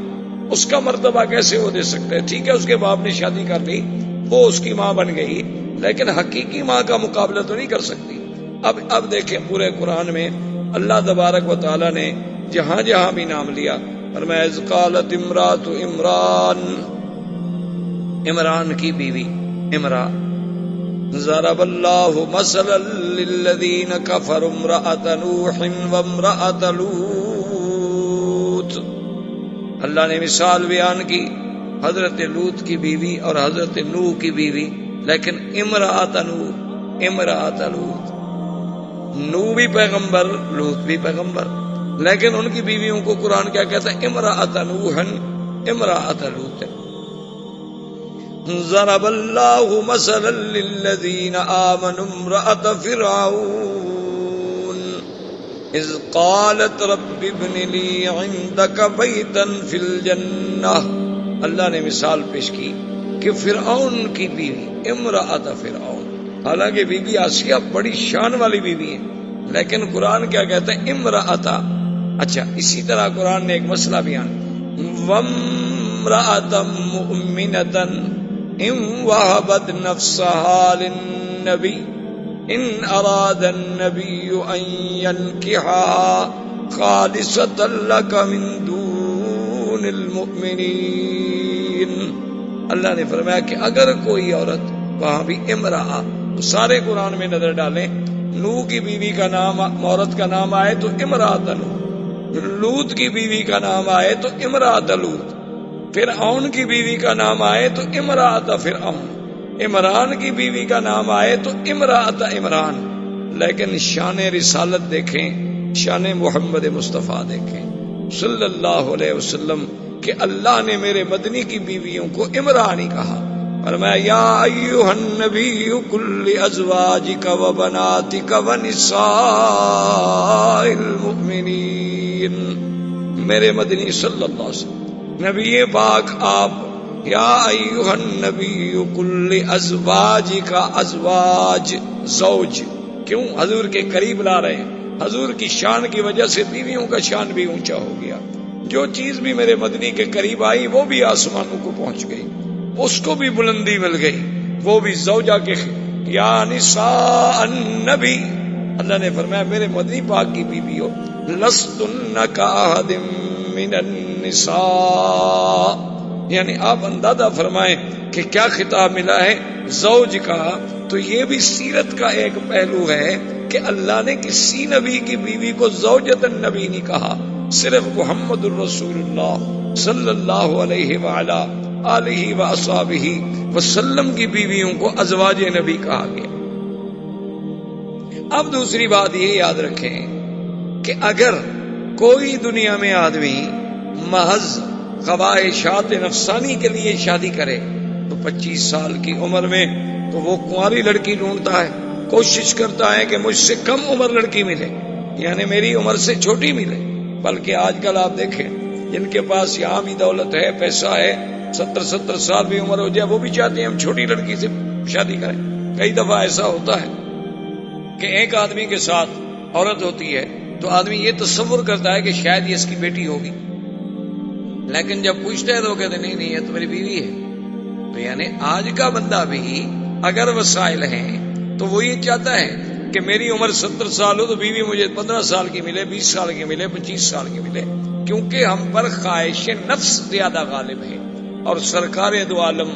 اس کا مرتبہ کیسے وہ دے سکتا ہے؟ ٹھیک ہے اس کے باپ نے شادی کر لی، وہ اس کی ماں بن گئی، لیکن حقیقی ماں کا مقابلہ تو نہیں کر سکتی. اب دیکھیں پورے قرآن میں اللہ تبارک و تعالی نے جہاں جہاں بھی نام لیا، فرمایا اذ قالت امراۃ عمران، عمران کی بیوی امرا. ضرب اللہ مثلا للذین کفروا امرأۃ نوح وامرأۃ لوط. اللہ نے مثال بیان کی حضرت لوط کی بیوی اور حضرت نوح کی بیوی، لیکن امرأۃ نوح، امرأۃ لوط. نوح بھی پیغمبر، لوط بھی پیغمبر، لیکن ان کی بیویوں کو قرآن کیا کہتا ہے، امرأۃ نوح امرأۃ لوط. ضرب اللہ مثلا للذین آمنوا امرأۃ فرعون اذ قالت رب ابن لی عندک بیتا فی الجنہ. اللہ نے مثال پیش کی کہ فرعون کی بیوی امرأۃ فرعون، حالانکہ بی بی آسیہ بڑی شان والی بیوی ہے، لیکن قرآن کیا کہتا ہے، امرأۃ. اچھا اسی طرح قرآن نے ایک مسئلہ بیان، وامرأۃ مؤمنۃ ان وهبت نفسها للنبی ان اراد النبی ان ينكحها خالصۃ لک من دون المؤمنین. اللہ نے فرمایا کہ اگر کوئی عورت، وہاں بھی امرأہ، سارے قرآن میں نظر ڈالیں، نوح کی بیوی کا نام، عورت کا نام آئے تو امرأۃ نوح، لوط کی بیوی کا نام آئے تو امرأۃ لوط، فرعون کی بیوی کا نام آئے تو امرأۃ فرعون، عمران کی بیوی کا نام آئے تو امرأۃ عمران. لیکن شان رسالت دیکھیں، شان محمد مصطفیٰ دیکھیں صلی اللہ علیہ وسلم، کہ اللہ نے میرے مدنی کی بیویوں کو عمرانی کہا. فرمایا یا ایھا النبی قل لازواجک وبناتک ونساء المؤمنین. میرے مدنی صلی اللہ علیہ وسلم، نبی پاک آپ، یا ایھا النبی قل لازواجک، ازواج زوج کیوں حضور کے قریب لا رہے ہیں؟ حضور کی شان کی وجہ سے بیویوں کا شان بھی اونچا ہو گیا. جو چیز بھی میرے مدنی کے قریب آئی وہ بھی آسمانوں کو پہنچ گئی، اس کو بھی بلندی مل گئی، وہ بھی زوجہ کے. یا نساء النبی، اللہ نے فرمایا میرے مدنی پاک کی بیویوں، لستن کاحد من النساء. یعنی آپ اندازہ فرمائیں کہ کیا خطاب ملا ہے زوج کا. تو یہ بھی سیرت کا ایک پہلو ہے کہ اللہ نے کسی نبی کی بیوی کو زوجۃ النبی نہیں کہا، صرف محمد الرسول اللہ صلی اللہ علیہ وعلا آلہ واصحابہ وسلم کی بیویوں کو ازواج نبی کہا گیا. اب دوسری بات یہ یاد رکھیں کہ اگر کوئی دنیا میں آدمی محض خواہشات نفسانی کے لیے شادی کرے تو 25 سال کی عمر میں تو وہ کنواری لڑکی ڈھونڈتا ہے، کوشش کرتا ہے کہ مجھ سے کم عمر لڑکی ملے، یعنی میری عمر سے چھوٹی ملے. بلکہ آج کل آپ دیکھیں جن کے پاس یہاں بھی دولت ہے، پیسہ ہے، 70 سال بھی عمر ہو جائے وہ بھی چاہتے ہیں ہم چھوٹی لڑکی سے شادی کریں. کئی دفعہ ایسا ہوتا ہے کہ ایک آدمی کے ساتھ عورت ہوتی ہے تو آدمی یہ تصور کرتا ہے کہ شاید یہ اس کی بیٹی ہوگی، لیکن جب پوچھتے ہیں تو کہتے ہیں نہیں یہ تو میری بیوی ہے. تو یعنی آج کا بندہ بھی اگر وسائل ہیں تو وہ یہ چاہتا ہے کہ میری عمر 70 سال ہو تو بیوی مجھے 15 سال کی ملے، 20 سال کی ملے، 25 سال کی ملے، کیونکہ ہم پر خواہش نفس زیادہ غالب ہے. اور سرکار دو عالم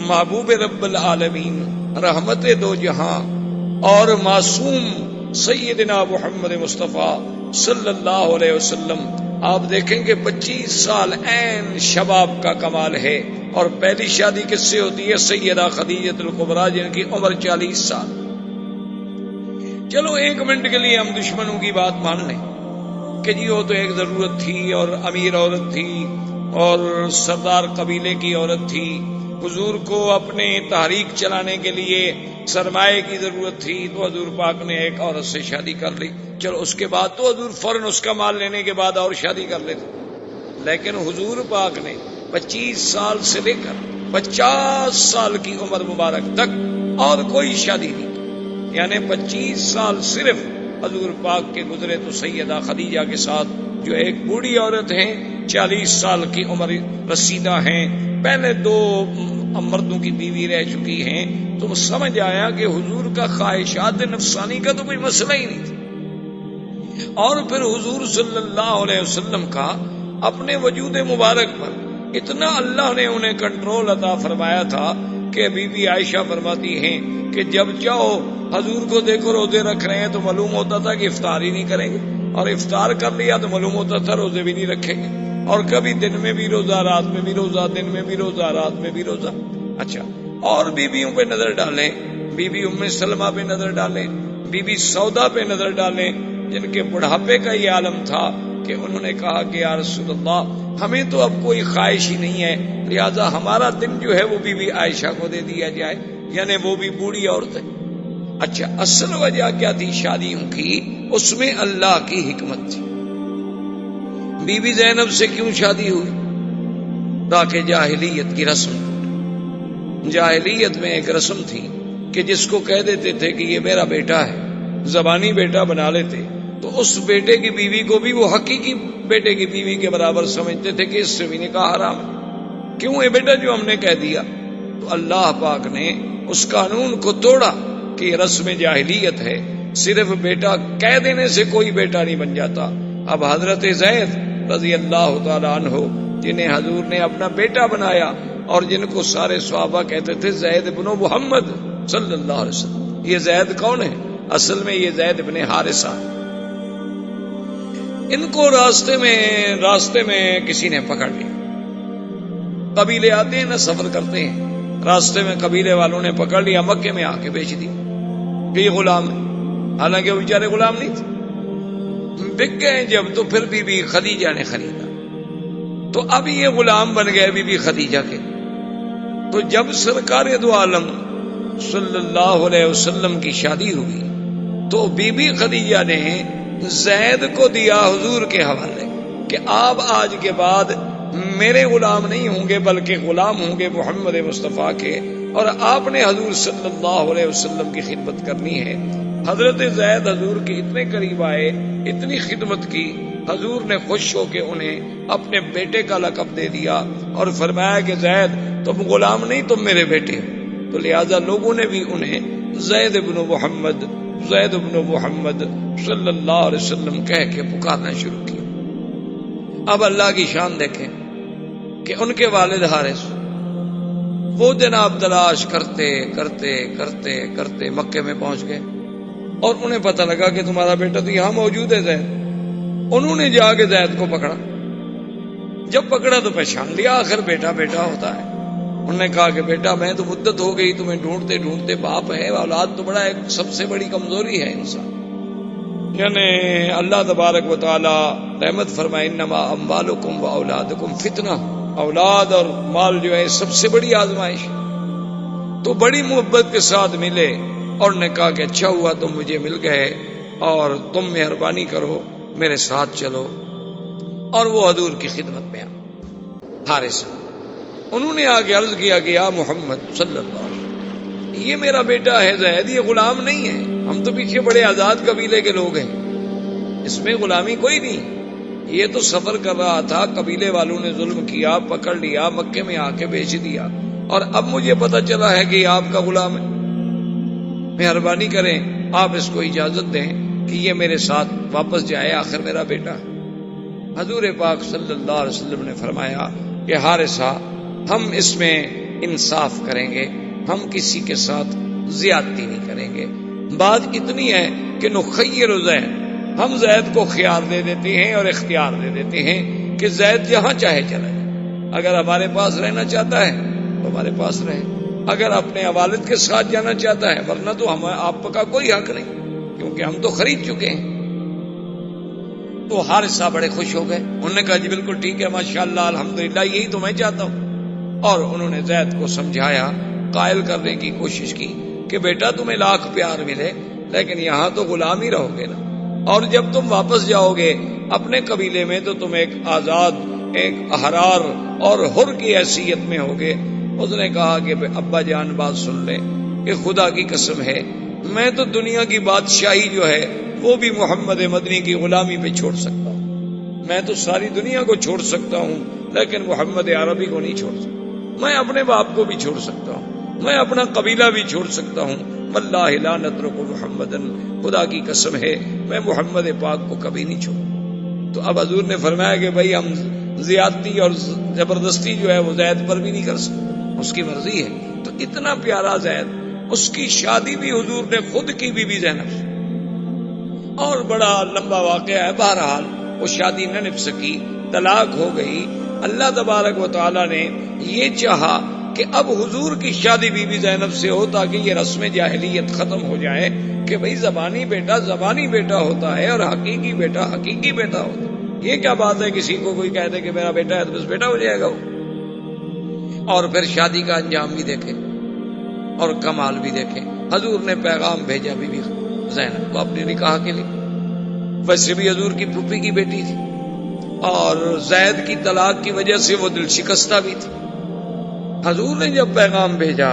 محبوب رب العالمین، رحمت دو جہاں اور معصوم سیدنا محمد مصطفیٰ صلی اللہ علیہ وسلم، آپ دیکھیں گے 25 سال عین شباب کا کمال ہے، اور پہلی شادی کس سے ہوتی ہے؟ سیدہ خدیجہ الکبریٰ، جن کی عمر 40 سال۔ چلو ایک منٹ کے لیے ہم دشمنوں کی بات مان لیں کہ جی وہ تو ایک ضرورت تھی اور امیر عورت تھی اور سردار قبیلے کی عورت تھی، حضور کو اپنے تحریک چلانے کے لیے سرمایہ کی ضرورت تھی تو حضور پاک نے ایک عورت سے شادی کر لی، چلو اس کے بعد تو حضور فوراً اس کا مال لینے کے بعد اور شادی کر لیتے، لیکن حضور پاک نے 25 سال سے لے کر 50 سال کی عمر مبارک تک اور کوئی شادی نہیں، یعنی 25 سال صرف حضور پاک کے گزرے تو سیدہ خدیجہ کے ساتھ، جو ایک بوڑھی عورت ہیں، 40 سال کی عمر رسیدہ ہیں، پہلے 2 مردوں کی بیوی رہ چکی ہیں، تو سمجھ آیا کہ حضور کا خواہشات نفسانی کا تو کوئی مسئلہ ہی نہیں تھا۔ اور پھر حضور صلی اللہ علیہ وسلم کا اپنے وجود مبارک پر اتنا اللہ نے انہیں کنٹرول عطا فرمایا تھا کہ بی بی عائشہ فرماتی ہیں کہ جب چاہو حضور کو دیکھو روزے رکھ رہے ہیں تو معلوم ہوتا تھا کہ افطار ہی نہیں کریں گے، اور افطار کر لیا تو معلوم ہوتا تھا روزے بھی نہیں رکھیں گے، اور کبھی دن میں بھی روزہ، رات میں بھی روزہ، دن میں بھی روزہ، رات میں بھی روزہ۔ اچھا، اور بیویوں پہ نظر ڈالیں، بی بی ام سلمہ پہ نظر ڈالیں، بی بی سودا پہ نظر ڈالیں، جن کے بڑھاپے کا یہ عالم تھا کہ انہوں نے کہا کہ یا رسول اللہ ہمیں تو اب کوئی خواہش ہی نہیں ہے، لہذا ہمارا دن جو ہے وہ بی بی عائشہ کو دے دیا جائے، یعنی وہ بھی بوڑھی عورت ہے۔ اچھا، اصل وجہ کیا تھی شادیوں کی؟ اس میں اللہ کی حکمت تھی۔ بی بی زینب سے کیوں شادی ہوئی؟ تاکہ جاہلیت کی رسم، جاہلیت میں ایک رسم تھی کہ جس کو کہہ دیتے تھے کہ یہ میرا بیٹا ہے، زبانی بیٹا بنا لیتے، تو اس بیٹے کی بیوی کو بھی وہ حقیقی بیٹے کی بیوی کے برابر سمجھتے تھے کہ اس سے بھی نکاح حرام ہے، کیوں یہ بیٹا جو ہم نے کہہ دیا؟ تو اللہ پاک نے اس قانون کو توڑا کہ یہ رسم جاہلیت ہے، صرف بیٹا کہہ دینے سے کوئی بیٹا نہیں بن جاتا۔ اب حضرت زید رضی اللہ تعالیٰ عنہ، جنہیں حضور نے اپنا بیٹا بنایا اور جن کو سارے صحابہ کہتے تھے زید بن محمد صلی اللہ علیہ وسلم، یہ زید کون ہے؟ اصل میں یہ زید بن حارثہ۔ ان کو راستے میں کسی نے پکڑ لیا، قبیلے آتے ہیں نا، سفر کرتے ہیں، راستے میں قبیلے والوں نے پکڑ لیا، مکے میں آ کے بیچ دی کہ یہ غلام ہے، حالانکہ وہ بیچارے غلام نہیں تھے، بک گئے جب تو پھر بی بی خدیجہ نے خریدا، تو اب یہ غلام بن گئے بی بی خدیجہ کے۔ تو جب سرکار دو عالم صلی اللہ علیہ وسلم کی شادی ہوئی تو بی بی خدیجہ نے زید کو دیا حضور کے حوالے کہ آپ آج کے بعد میرے غلام نہیں ہوں گے بلکہ غلام ہوں گے محمد مصطفیٰ کے، اور آپ نے حضور صلی اللہ علیہ وسلم کی خدمت کرنی ہے۔ حضرت زید حضور کے اتنے قریب آئے، اتنی خدمت کی، حضور نے خوش ہو کے انہیں اپنے بیٹے کا لقب دے دیا اور فرمایا کہ زید تم غلام نہیں، تم میرے بیٹے ہو۔ تو لہذا لوگوں نے بھی انہیں زید بن محمد، زید بن محمد صلی اللہ علیہ وسلم کہہ کے پکارنا شروع کیا۔ اب اللہ کی شان دیکھیں کہ ان کے والد حارث وہ جناب تلاش کرتے کرتے کرتے کرتے مکے میں پہنچ گئے، اور انہیں پتہ لگا کہ تمہارا بیٹا تو یہاں موجود ہے زید۔ انہوں نے جا کے زید کو پکڑا، جب پکڑا تو پہچان لیا، آخر بیٹا بیٹا ہوتا ہے۔ انہوں نے کہا کہ بیٹا میں تو مدت ہو گئی تمہیں ڈھونڈتے ڈھونڈتے، باپ ہے، اولاد تو بڑا ایک سب سے بڑی کمزوری ہے انسان، یعنی اللہ تبارک و تعالی رحمت فرمائے انما اموالکم و اولادکم فتنہ، اولاد اور مال جو ہے سب سے بڑی آزمائش۔ تو بڑی محبت کے ساتھ ملے اور نے کہا کہ اچھا ہوا تم مجھے مل گئے اور تم مہربانی کرو میرے ساتھ چلو، اور وہ حضور کی خدمت میں حارث، انہوں نے آگے عرض کیا کہ یا محمد صلی اللہ علیہ وسلم یہ میرا بیٹا ہے زید، یہ غلام نہیں ہے، ہم تو پیچھے بڑے آزاد قبیلے کے لوگ ہیں، اس میں غلامی کوئی نہیں، یہ تو سفر کر رہا تھا، قبیلے والوں نے ظلم کیا، پکڑ لیا، مکے میں آ کے بیچ دیا، اور اب مجھے پتا چلا ہے کہ یہ آپ کا غلام ہے، مہربانی کریں آپ اس کو اجازت دیں کہ یہ میرے ساتھ واپس جائے، آخر میرا بیٹا۔ حضور پاک صلی اللہ علیہ وسلم نے فرمایا کہ حارثہ ہم اس میں انصاف کریں گے، ہم کسی کے ساتھ زیادتی نہیں کریں گے۔ بات اتنی ہے کہ نخیر زید، ہم زید کو خیار دے دیتے ہیں اور اختیار دے دیتے ہیں کہ زید جہاں چاہے چلا جائے، اگر ہمارے پاس رہنا چاہتا ہے تو ہمارے پاس رہے، اگر اپنے والد کے ساتھ جانا چاہتا ہے، ورنہ تو ہم آپ کا کوئی حق نہیں، کیونکہ ہم تو خرید چکے ہیں۔ تو حارثہ بڑے خوش ہو گئے، انہوں نے کہا جی بالکل ٹھیک ہے، ماشاءاللہ الحمدللہ، یہی تو میں چاہتا ہوں۔ اور انہوں نے زید کو سمجھایا، قائل کرنے کی کوشش کی کہ بیٹا تمہیں لاکھ پیار ملے لیکن یہاں تو غلام ہی رہو گے نا، اور جب تم واپس جاؤ گے اپنے قبیلے میں تو تم ایک آزاد، ایک احرار اور حر کی حیثیت میں ہوگے۔ اس نے کہا کہ ابا جان بات سن لیں کہ خدا کی قسم ہے میں تو دنیا کی بادشاہی جو ہے وہ بھی محمد مدنی کی غلامی پہ چھوڑ سکتا ہوں، میں تو ساری دنیا کو چھوڑ سکتا ہوں لیکن محمد عربی کو نہیں چھوڑ سکتا، میں اپنے باپ کو بھی چھوڑ سکتا ہوں، میں اپنا قبیلہ بھی چھوڑ سکتا ہوں، واللہ لا نترک محمدن، خدا کی قسم ہے میں محمد پاک کو کبھی نہیں چھوڑوں۔ تو اب حضور نے فرمایا کہ بھائی ہم زیادتی اور زبردستی جو ہے وہ زید پر بھی نہیں کر سکتے، اس کی مرضی ہے۔ تو اتنا پیارا زید، اس کی شادی بھی حضور نے خود کی بی زینب سے، اور بڑا لمبا واقعہ ہے، بہرحال وہ شادی نہ نبھ سکی، طلاق ہو گئی۔ اللہ تبارک و تعالی نے یہ چاہا کہ اب حضور کی شادی بی زینب سے ہو تاکہ یہ رسم جاہلیت ختم ہو جائے کہ بھئی زبانی بیٹا زبانی بیٹا ہوتا ہے اور حقیقی بیٹا حقیقی بیٹا ہوتا ہے۔ یہ کیا بات ہے کسی کو کوئی کہہ دے کہ میرا بیٹا ہے تو بس بیٹا ہو جائے گا وہ۔ اور پھر شادی کا انجام بھی دیکھیں اور کمال بھی دیکھیں۔ حضور نے پیغام بھیجا بی بی زینب کو اپنے نکاح کے لیے، ویسے بھی حضور کی پھوپھی کی بیٹی تھی اور زید کی طلاق کی وجہ سے وہ دل شکستہ بھی تھی۔ حضور نے جب پیغام بھیجا،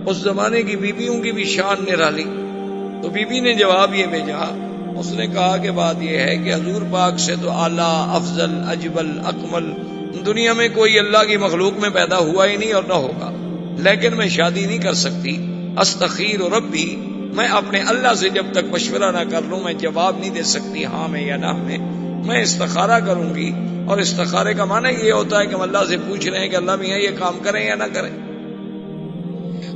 اس زمانے کی بیویوں کی بھی شان نرالی، تو بی بی نے جواب یہ بھیجا، اس نے کہا کہ بات یہ ہے کہ حضور پاک سے تو اعلیٰ افضل اجبل اکمل دنیا میں کوئی اللہ کی مخلوق میں پیدا ہوا ہی نہیں اور نہ ہوگا، لیکن میں شادی نہیں کر سکتی، استخیر ربی، میں اپنے اللہ سے جب تک مشورہ نہ کر لوں میں جواب نہیں دے سکتی ہاں میں یا نہ میں استخارہ کروں گی، اور استخارے کا معنی یہ ہوتا ہے کہ ہم اللہ سے پوچھ رہے ہیں کہ اللہ میاں یہ کام کریں یا نہ کریں،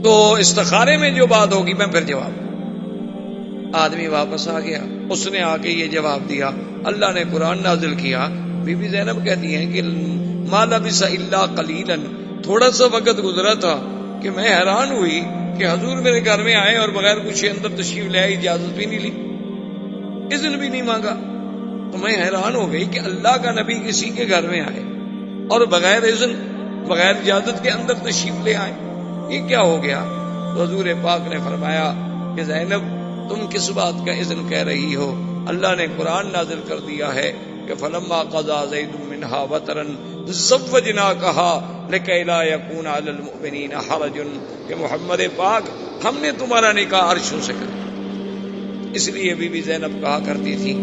تو استخارے میں جو بات ہوگی میں پھر جواب۔ آدمی واپس آ گیا، اس نے آ کے یہ جواب دیا، اللہ نے قرآن نازل کیا۔ بی بی زینب کہتی ہیں کہ ما لبث الا قلیلا، تھوڑا سا وقت گزرا تھا کہ میں حیران ہوئی کہ حضور میرے گھر میں آئے اور بغیر پوچھے اندر تشریف لے آئے، اجازت بھی نہیں لی، اذن بھی نہیں مانگا۔ تو میں حیران ہو گئی کہ اللہ کا نبی کسی کے گھر میں آئے اور بغیر اذن بغیر اجازت کے اندر تشریف لے آئے، یہ کیا ہو گیا؟ تو حضور پاک نے فرمایا کہ زینب تم کس بات کا اذن کہہ رہی ہو؟ اللہ نے قرآن نازل کر دیا ہے کہ فلما قضا زید منہا وطرا زوجناکہا لکی لا یکون علی المؤمنین حرج، کہ محمد پاک ہم نے تمہارا نکاح عرشوں سے کر، اس لیے بی بی زینب کہا کرتی تھی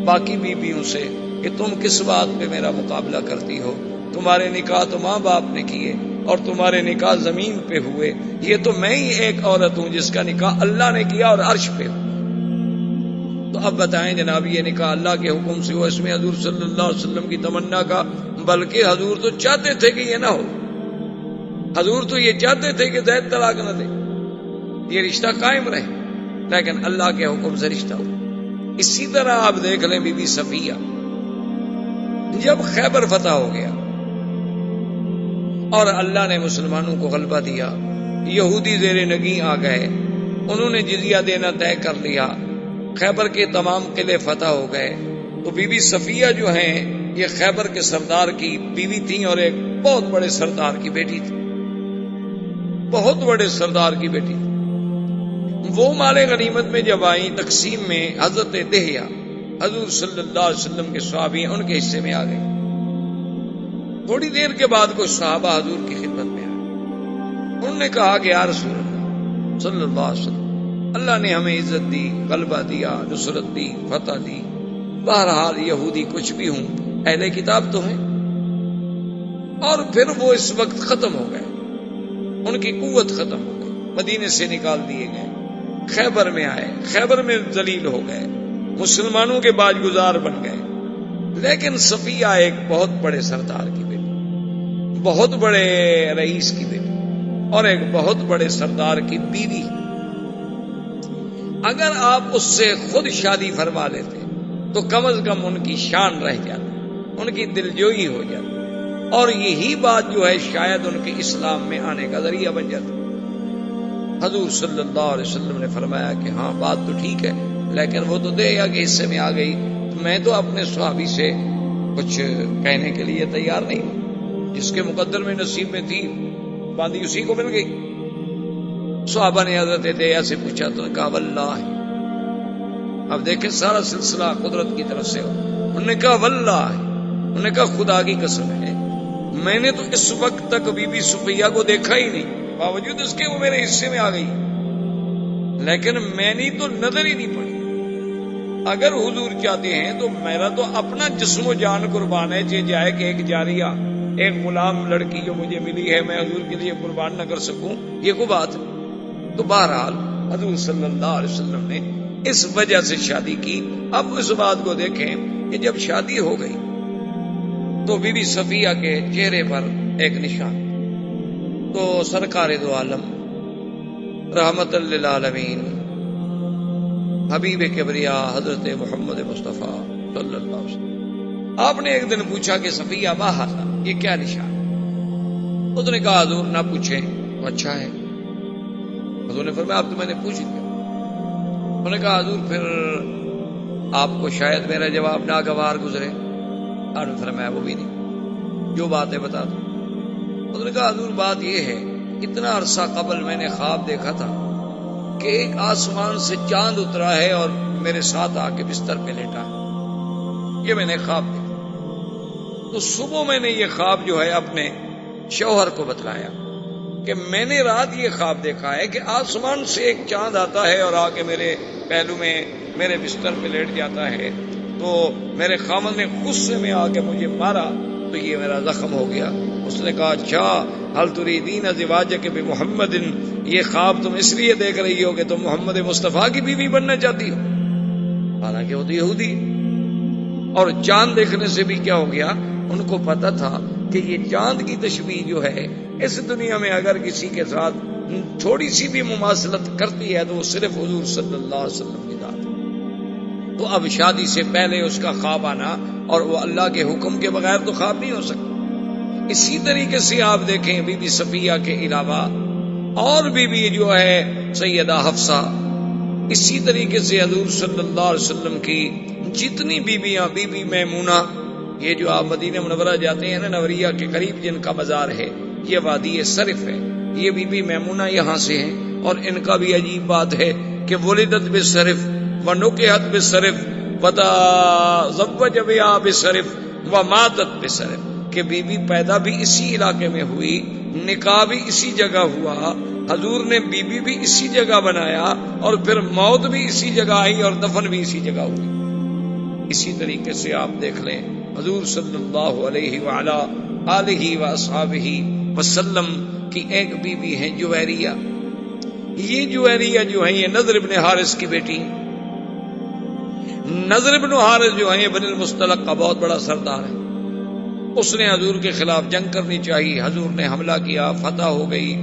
باقی بیویوں سے کہ تم کس بات پہ میرا مقابلہ کرتی ہو؟ تمہارے نکاح تو ماں باپ نے کیے اور تمہارے نکاح زمین پہ ہوئے، یہ تو میں ہی ایک عورت ہوں جس کا نکاح اللہ نے کیا اور عرش پہ ہو۔ تو اب بتائیں جناب، یہ نکاح اللہ کے حکم سے ہوا، اس میں حضور صلی اللہ علیہ وسلم کی تمنا کا، بلکہ حضور تو چاہتے تھے کہ یہ نہ ہو، حضور تو یہ چاہتے تھے کہ زید طلاق نہ دے، یہ رشتہ قائم رہے، لیکن اللہ کے حکم سے رشتہ ہو۔ اسی طرح آپ دیکھ لیں بی بی صفیہ، جب خیبر فتح ہو گیا اور اللہ نے مسلمانوں کو غلبہ دیا، یہودی زیر نگیں آ گئے، انہوں نے جزیہ دینا طے کر لیا، خیبر کے تمام قلعے فتح ہو گئے، تو بی بی صفیہ جو ہیں یہ خیبر کے سردار کی بیوی تھیں اور ایک بہت بڑے سردار کی بیٹی تھی، بہت بڑے سردار کی بیٹی تھی۔ وہ مال غنیمت میں جب آئیں تقسیم میں، حضرت دہیہ حضور صلی اللہ علیہ وسلم کے صحابی ان کے حصے میں آ گئے۔ تھوڑی دیر کے بعد کچھ صحابہ حضور کی خدمت میں آئے، انہوں نے کہا کہ یا رسول اللہ صلی اللہ علیہ وسلم، اللہ نے ہمیں عزت دی، غلبہ دیا، نصرت دی، فتح دی، بہرحال یہودی کچھ بھی ہوں اہل کتاب تو ہیں، اور پھر وہ اس وقت ختم ہو گئے، ان کی قوت ختم ہو گئی، مدینے سے نکال دیے گئے، خیبر میں آئے، خیبر میں ذلیل ہو گئے، مسلمانوں کے باج گزار بن گئے، لیکن صفیہ ایک بہت بڑے سردار کی بیٹی، بہت بڑے رئیس کی بیٹی، اور ایک بہت بڑے سردار کی بیوی. اگر آپ اس سے خود شادی فرما لیتے تو کم از کم ان کی شان رہ جاتی, ان کی دلجوئی ہو جاتی, اور یہی بات جو ہے شاید ان کے اسلام میں آنے کا ذریعہ بن جاتا. حضور صلی اللہ علیہ وسلم نے فرمایا کہ ہاں بات تو ٹھیک ہے, لیکن وہ تو دے یا کہ حصے میں آ گئی, میں تو اپنے صحابی سے کچھ کہنے کے لیے تیار نہیں ہوں. جس کے مقدر میں نصیب میں تھی باندھی اسی کو مل گئی. صحابہ نے حضرت دیا سے پوچھا تو کہا واللہ. اب دیکھیں سارا سلسلہ قدرت کی طرف سے ہو. انہوں نے کہا واللہ, انہوں نے کہا خدا کی قسم ہے میں نے تو اس وقت تک بی بی صفیہ کو دیکھا ہی نہیں, باوجود اس کے وہ میرے حصے میں آ گئی, لیکن میں نے تو نظر ہی نہیں پڑی. اگر حضور چاہتے ہیں تو میرا تو اپنا جسم و جان قربان ہے جائے کہ ایک جاریہ, ایک غلام لڑکی جو مجھے ملی ہے میں حضور کے لیے قربان نہ کر سکوں, یہ کوئی بات ہے. تو بہرحال حضور صلی اللہ علیہ وسلم نے اس وجہ سے شادی کی. اب اس بات کو دیکھیں کہ جب شادی ہو گئی تو بی بی صفیہ کے چہرے پر ایک نشان, تو سرکار دو عالم رحمت للعالمین حبیب کبریا حضرت محمد مصطفیٰ صلی اللہ علیہ وسلم, آپ نے ایک دن پوچھا کہ صفیہ ما ھذا, یہ کیا نشان؟ اس نے کہا حضور نہ پوچھیں تو اچھا ہے. حضور نے فرمایا اب تو میں نے پوچھ لیا. انہوں نے کہا حضور پھر آپ کو شاید میرا جواب ناگوار گزرے. آپ نے فرمایا وہ بھی نہیں, جو بات ہے بتا دو. حضور نے کہا حضور بات یہ ہے اتنا عرصہ قبل میں نے خواب دیکھا تھا کہ ایک آسمان سے چاند اترا ہے اور میرے ساتھ آ کے بستر پہ لیٹا ہے, یہ میں نے خواب دیکھا. تو صبح میں نے یہ خواب جو ہے اپنے شوہر کو بتلایا کہ میں نے رات یہ خواب دیکھا ہے کہ آسمان سے ایک چاند آتا ہے اور آ کے میرے پہلو میں میرے بستر پہ لیٹ جاتا ہے. تو میرے خامد نے غصے میں آ کے مجھے مارا تو یہ میرا زخم ہو گیا. اس نے کہا اچھا حل تریدین ازواجک بمحمد, یہ خواب تم اس لیے دیکھ رہی ہو کہ تم محمد مصطفیٰ کی بیوی بننا چاہتی ہو, حالانکہ وہ تو یہودی. اور چاند دیکھنے سے بھی کیا ہو گیا, ان کو پتا تھا کہ یہ چاند کی تشبیہ جو ہے اس دنیا میں اگر کسی کے ساتھ تھوڑی سی بھی مماثلت کرتی ہے تو وہ صرف حضور صلی اللہ علیہ وسلم کی ذات ہے. تو اب شادی سے پہلے اس کا خواب آنا اور وہ اللہ کے حکم کے بغیر تو خواب نہیں ہو سکتا. اسی طریقے سے آپ دیکھیں بی بی صفیہ کے علاوہ اور بی جو ہے سیدہ حفصہ, اسی طریقے سے حضور صلی اللہ علیہ وسلم کی جتنی بیویاں, بی بی میمونہ, یہ جو آپ مدینہ منورہ جاتے ہیں نا نوریہ کے قریب جن کا مزار ہے, یہ وادی صرف ہے, یہ بی بی میمونہ یہاں سے ہیں. اور ان کا بھی عجیب بات ہے کہ ولدت بصرف ونکحت بصرف وتزوج بها بصرف وماتت بصرف, کہ بی بی پیدا بھی اسی علاقے میں ہوئی, نکاح بھی اسی جگہ ہوا, حضور نے بی بی بھی اسی جگہ بنایا, اور پھر موت بھی اسی جگہ آئی اور دفن بھی اسی جگہ ہوئی. اسی طریقے سے آپ دیکھ لیں حضور صلی اللہ علیہ وعلا آلہ واصحابہ وسلم کی ایک بی بی ہے جویریہ. یہ جویریہ جو ہے یہ نضر بن حارث کی بیٹی. نضر بن حارث جو ہے یہ بنی المصطلق کا بہت بڑا سردار ہے. اس نے حضور کے خلاف جنگ کرنی چاہیے, حضور نے حملہ کیا, فتح ہو گئی,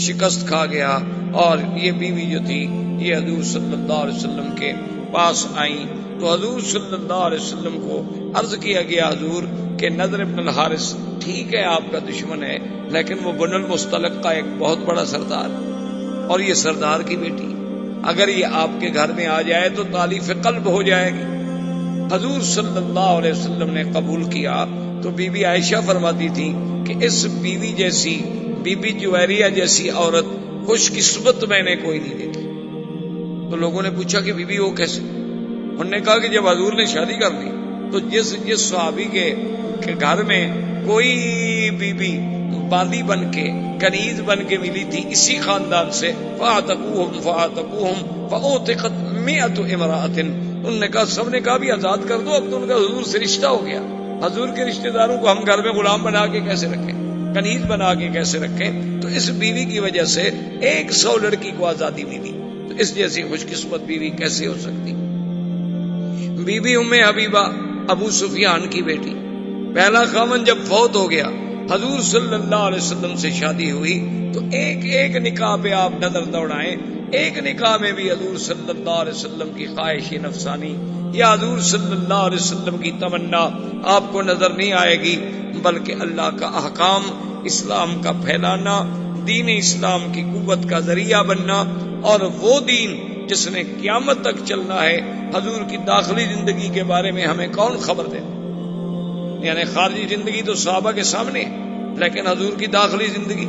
شکست کھا گیا, اور یہ بیوی جو تھی یہ حضور صلی اللہ علیہ وسلم کے پاس آئیں. تو حضور صلی اللہ علیہ وسلم کو عرض کیا گیا حضور کہ نضر بن الحارث ٹھیک ہے آپ کا دشمن ہے, لیکن وہ بن المصطلق کا ایک بہت بڑا سردار, اور یہ سردار کی بیٹی, اگر یہ آپ کے گھر میں آ جائے تو تالیف قلب ہو جائے گی. حضور صلی اللہ علیہ وسلم نے قبول کیا. تو بی بی عائشہ فرماتی تھی کہ اس بیوی جیسی, بی بی جویریہ جیسی عورت خوش قسمت میں نے کوئی نہیں دیکھی. تو لوگوں نے پوچھا کہ بی بی وہ کیسے؟ انہوں نے کہا کہ جب حضور نے شادی کر لی تو جس صحابی کے گھر میں کوئی بی بی باندی بن کے, کنیز بن کے ملی تھی اسی خاندان سے, فَأَعْتَقُوهُمْ فَأُعْتِقَتْ مِئَةُ امْرَأَةٍ, انہوں نے کہا سب نے کہا بھی آزاد کر دو, اب تو ان کا حضور سے رشتہ ہو گیا. حضور کے رشتہ داروں کو ہم گھر میں غلام بنا کے کیسے رکھیں, کنیز بنا کے کیسے رکھیں؟ تو اس بیوی کی وجہ سے 100 لڑکی کو آزادی ملی. تو اس جیسی خوش قسمت بیوی کیسے ہو سکتی؟ بی بی ام حبیبہ ابو سفیان کی بیٹی, پہلا خامن جب فوت ہو گیا حضور صلی اللہ علیہ وسلم سے شادی ہوئی تو ایک ایک نکاح پہ آپ نظر دوڑائیں، ایک نکاح میں بھی حضور صلی اللہ علیہ وسلم کی خواہش نفسانی یا حضور صلی اللہ علیہ وسلم کی تمنا آپ کو نظر نہیں آئے گی، بلکہ اللہ کا احکام، اسلام کا پھیلانا، دین اسلام کی قوت کا ذریعہ بننا، اور وہ دین جس نے قیامت تک چلنا ہے۔ حضور کی داخلی زندگی کے بارے میں ہمیں کون خبر دے؟ یعنی خارجی زندگی تو صحابہ کے سامنے ہے، لیکن حضور کی داخلی زندگی،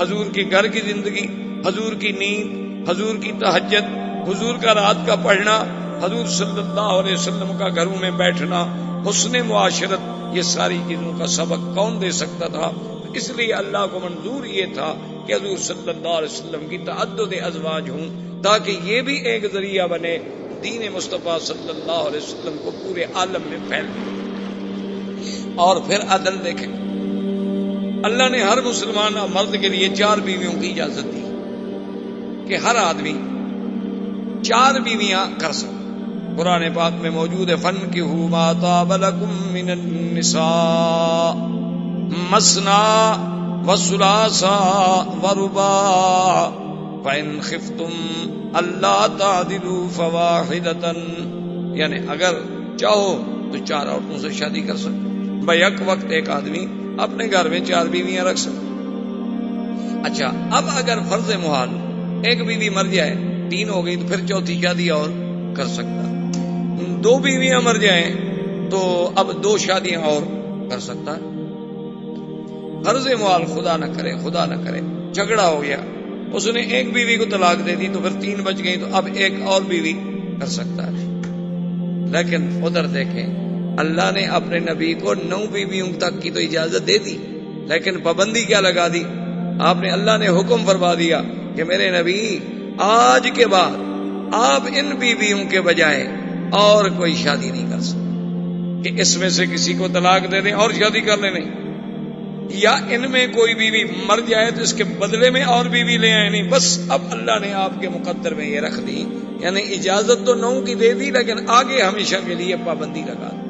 حضور کے گھر کی زندگی، حضور کی نیند، حضور کی تہجد، حضور کا رات کا پڑھنا، حضور صلی اللہ علیہ وسلم کا گھروں میں بیٹھنا، حسن معاشرت، یہ ساری چیزوں کا سبق کون دے سکتا تھا؟ اس لیے اللہ کو منظور یہ تھا کہ حضور صلی اللہ علیہ وسلم کی تعدد ازواج ہوں، تاکہ یہ بھی ایک ذریعہ بنے دین مصطفیٰ صلی اللہ علیہ وسلم کو پورے عالم میں پھیلنے۔ اور پھر عدل دیکھیں، اللہ نے ہر مسلمان مرد کے لیے 4 بیویوں کی اجازت دی کہ ہر آدمی 4 بیویاں کر سکے۔ قرآن پاک میں موجود ہے فَانْكِحُوا مَا طَابَ لَكُم مِّنَ النِّسَاءِ مَثْنَىٰ وَثُلَاثَ وَرُبَاعَ فَإِنْ خِفْتُمْ أَلَّا تَعْدِلُوا فَوَاحِدَةً، یعنی اگر چاہو تو 4 عورتوں سے شادی کر سکتے، بیک وقت ایک آدمی اپنے گھر میں 4 بیویاں رکھ سکتے۔ اچھا، اب اگر فرض محال ایک بیوی مر جائے، 3 ہو گئی، تو پھر 4تھی شادی اور کر سکتا۔ 2 بیویاں مر جائیں تو اب 2 شادیاں اور کر سکتا ہے۔ فرض محال خدا نہ کرے جھگڑا ہو گیا، اس نے ایک بیوی کو طلاق دے دی تو پھر 3 بچ گئی، تو اب ایک اور بیوی کر سکتا ہے۔ لیکن ادھر دیکھیں، اللہ نے اپنے نبی کو 9 بیویوں تک کی تو اجازت دے دی، لیکن پابندی کیا لگا دی؟ اللہ نے حکم فرما دیا کہ میرے نبی آج کے بعد آپ ان بیویوں کے بجائے اور کوئی شادی نہیں کر سکتے، کہ اس میں سے کسی کو طلاق دے دیں اور شادی کر لیں، نہیں، یا ان میں کوئی بیوی مر جائے تو اس کے بدلے میں اور بیوی لے آئے، نہیں، بس اب اللہ نے آپ کے مقدر میں یہ رکھ دی، یعنی اجازت تو 9 کی دے دی، لیکن آگے ہمیشہ کے لیے پابندی لگا دی۔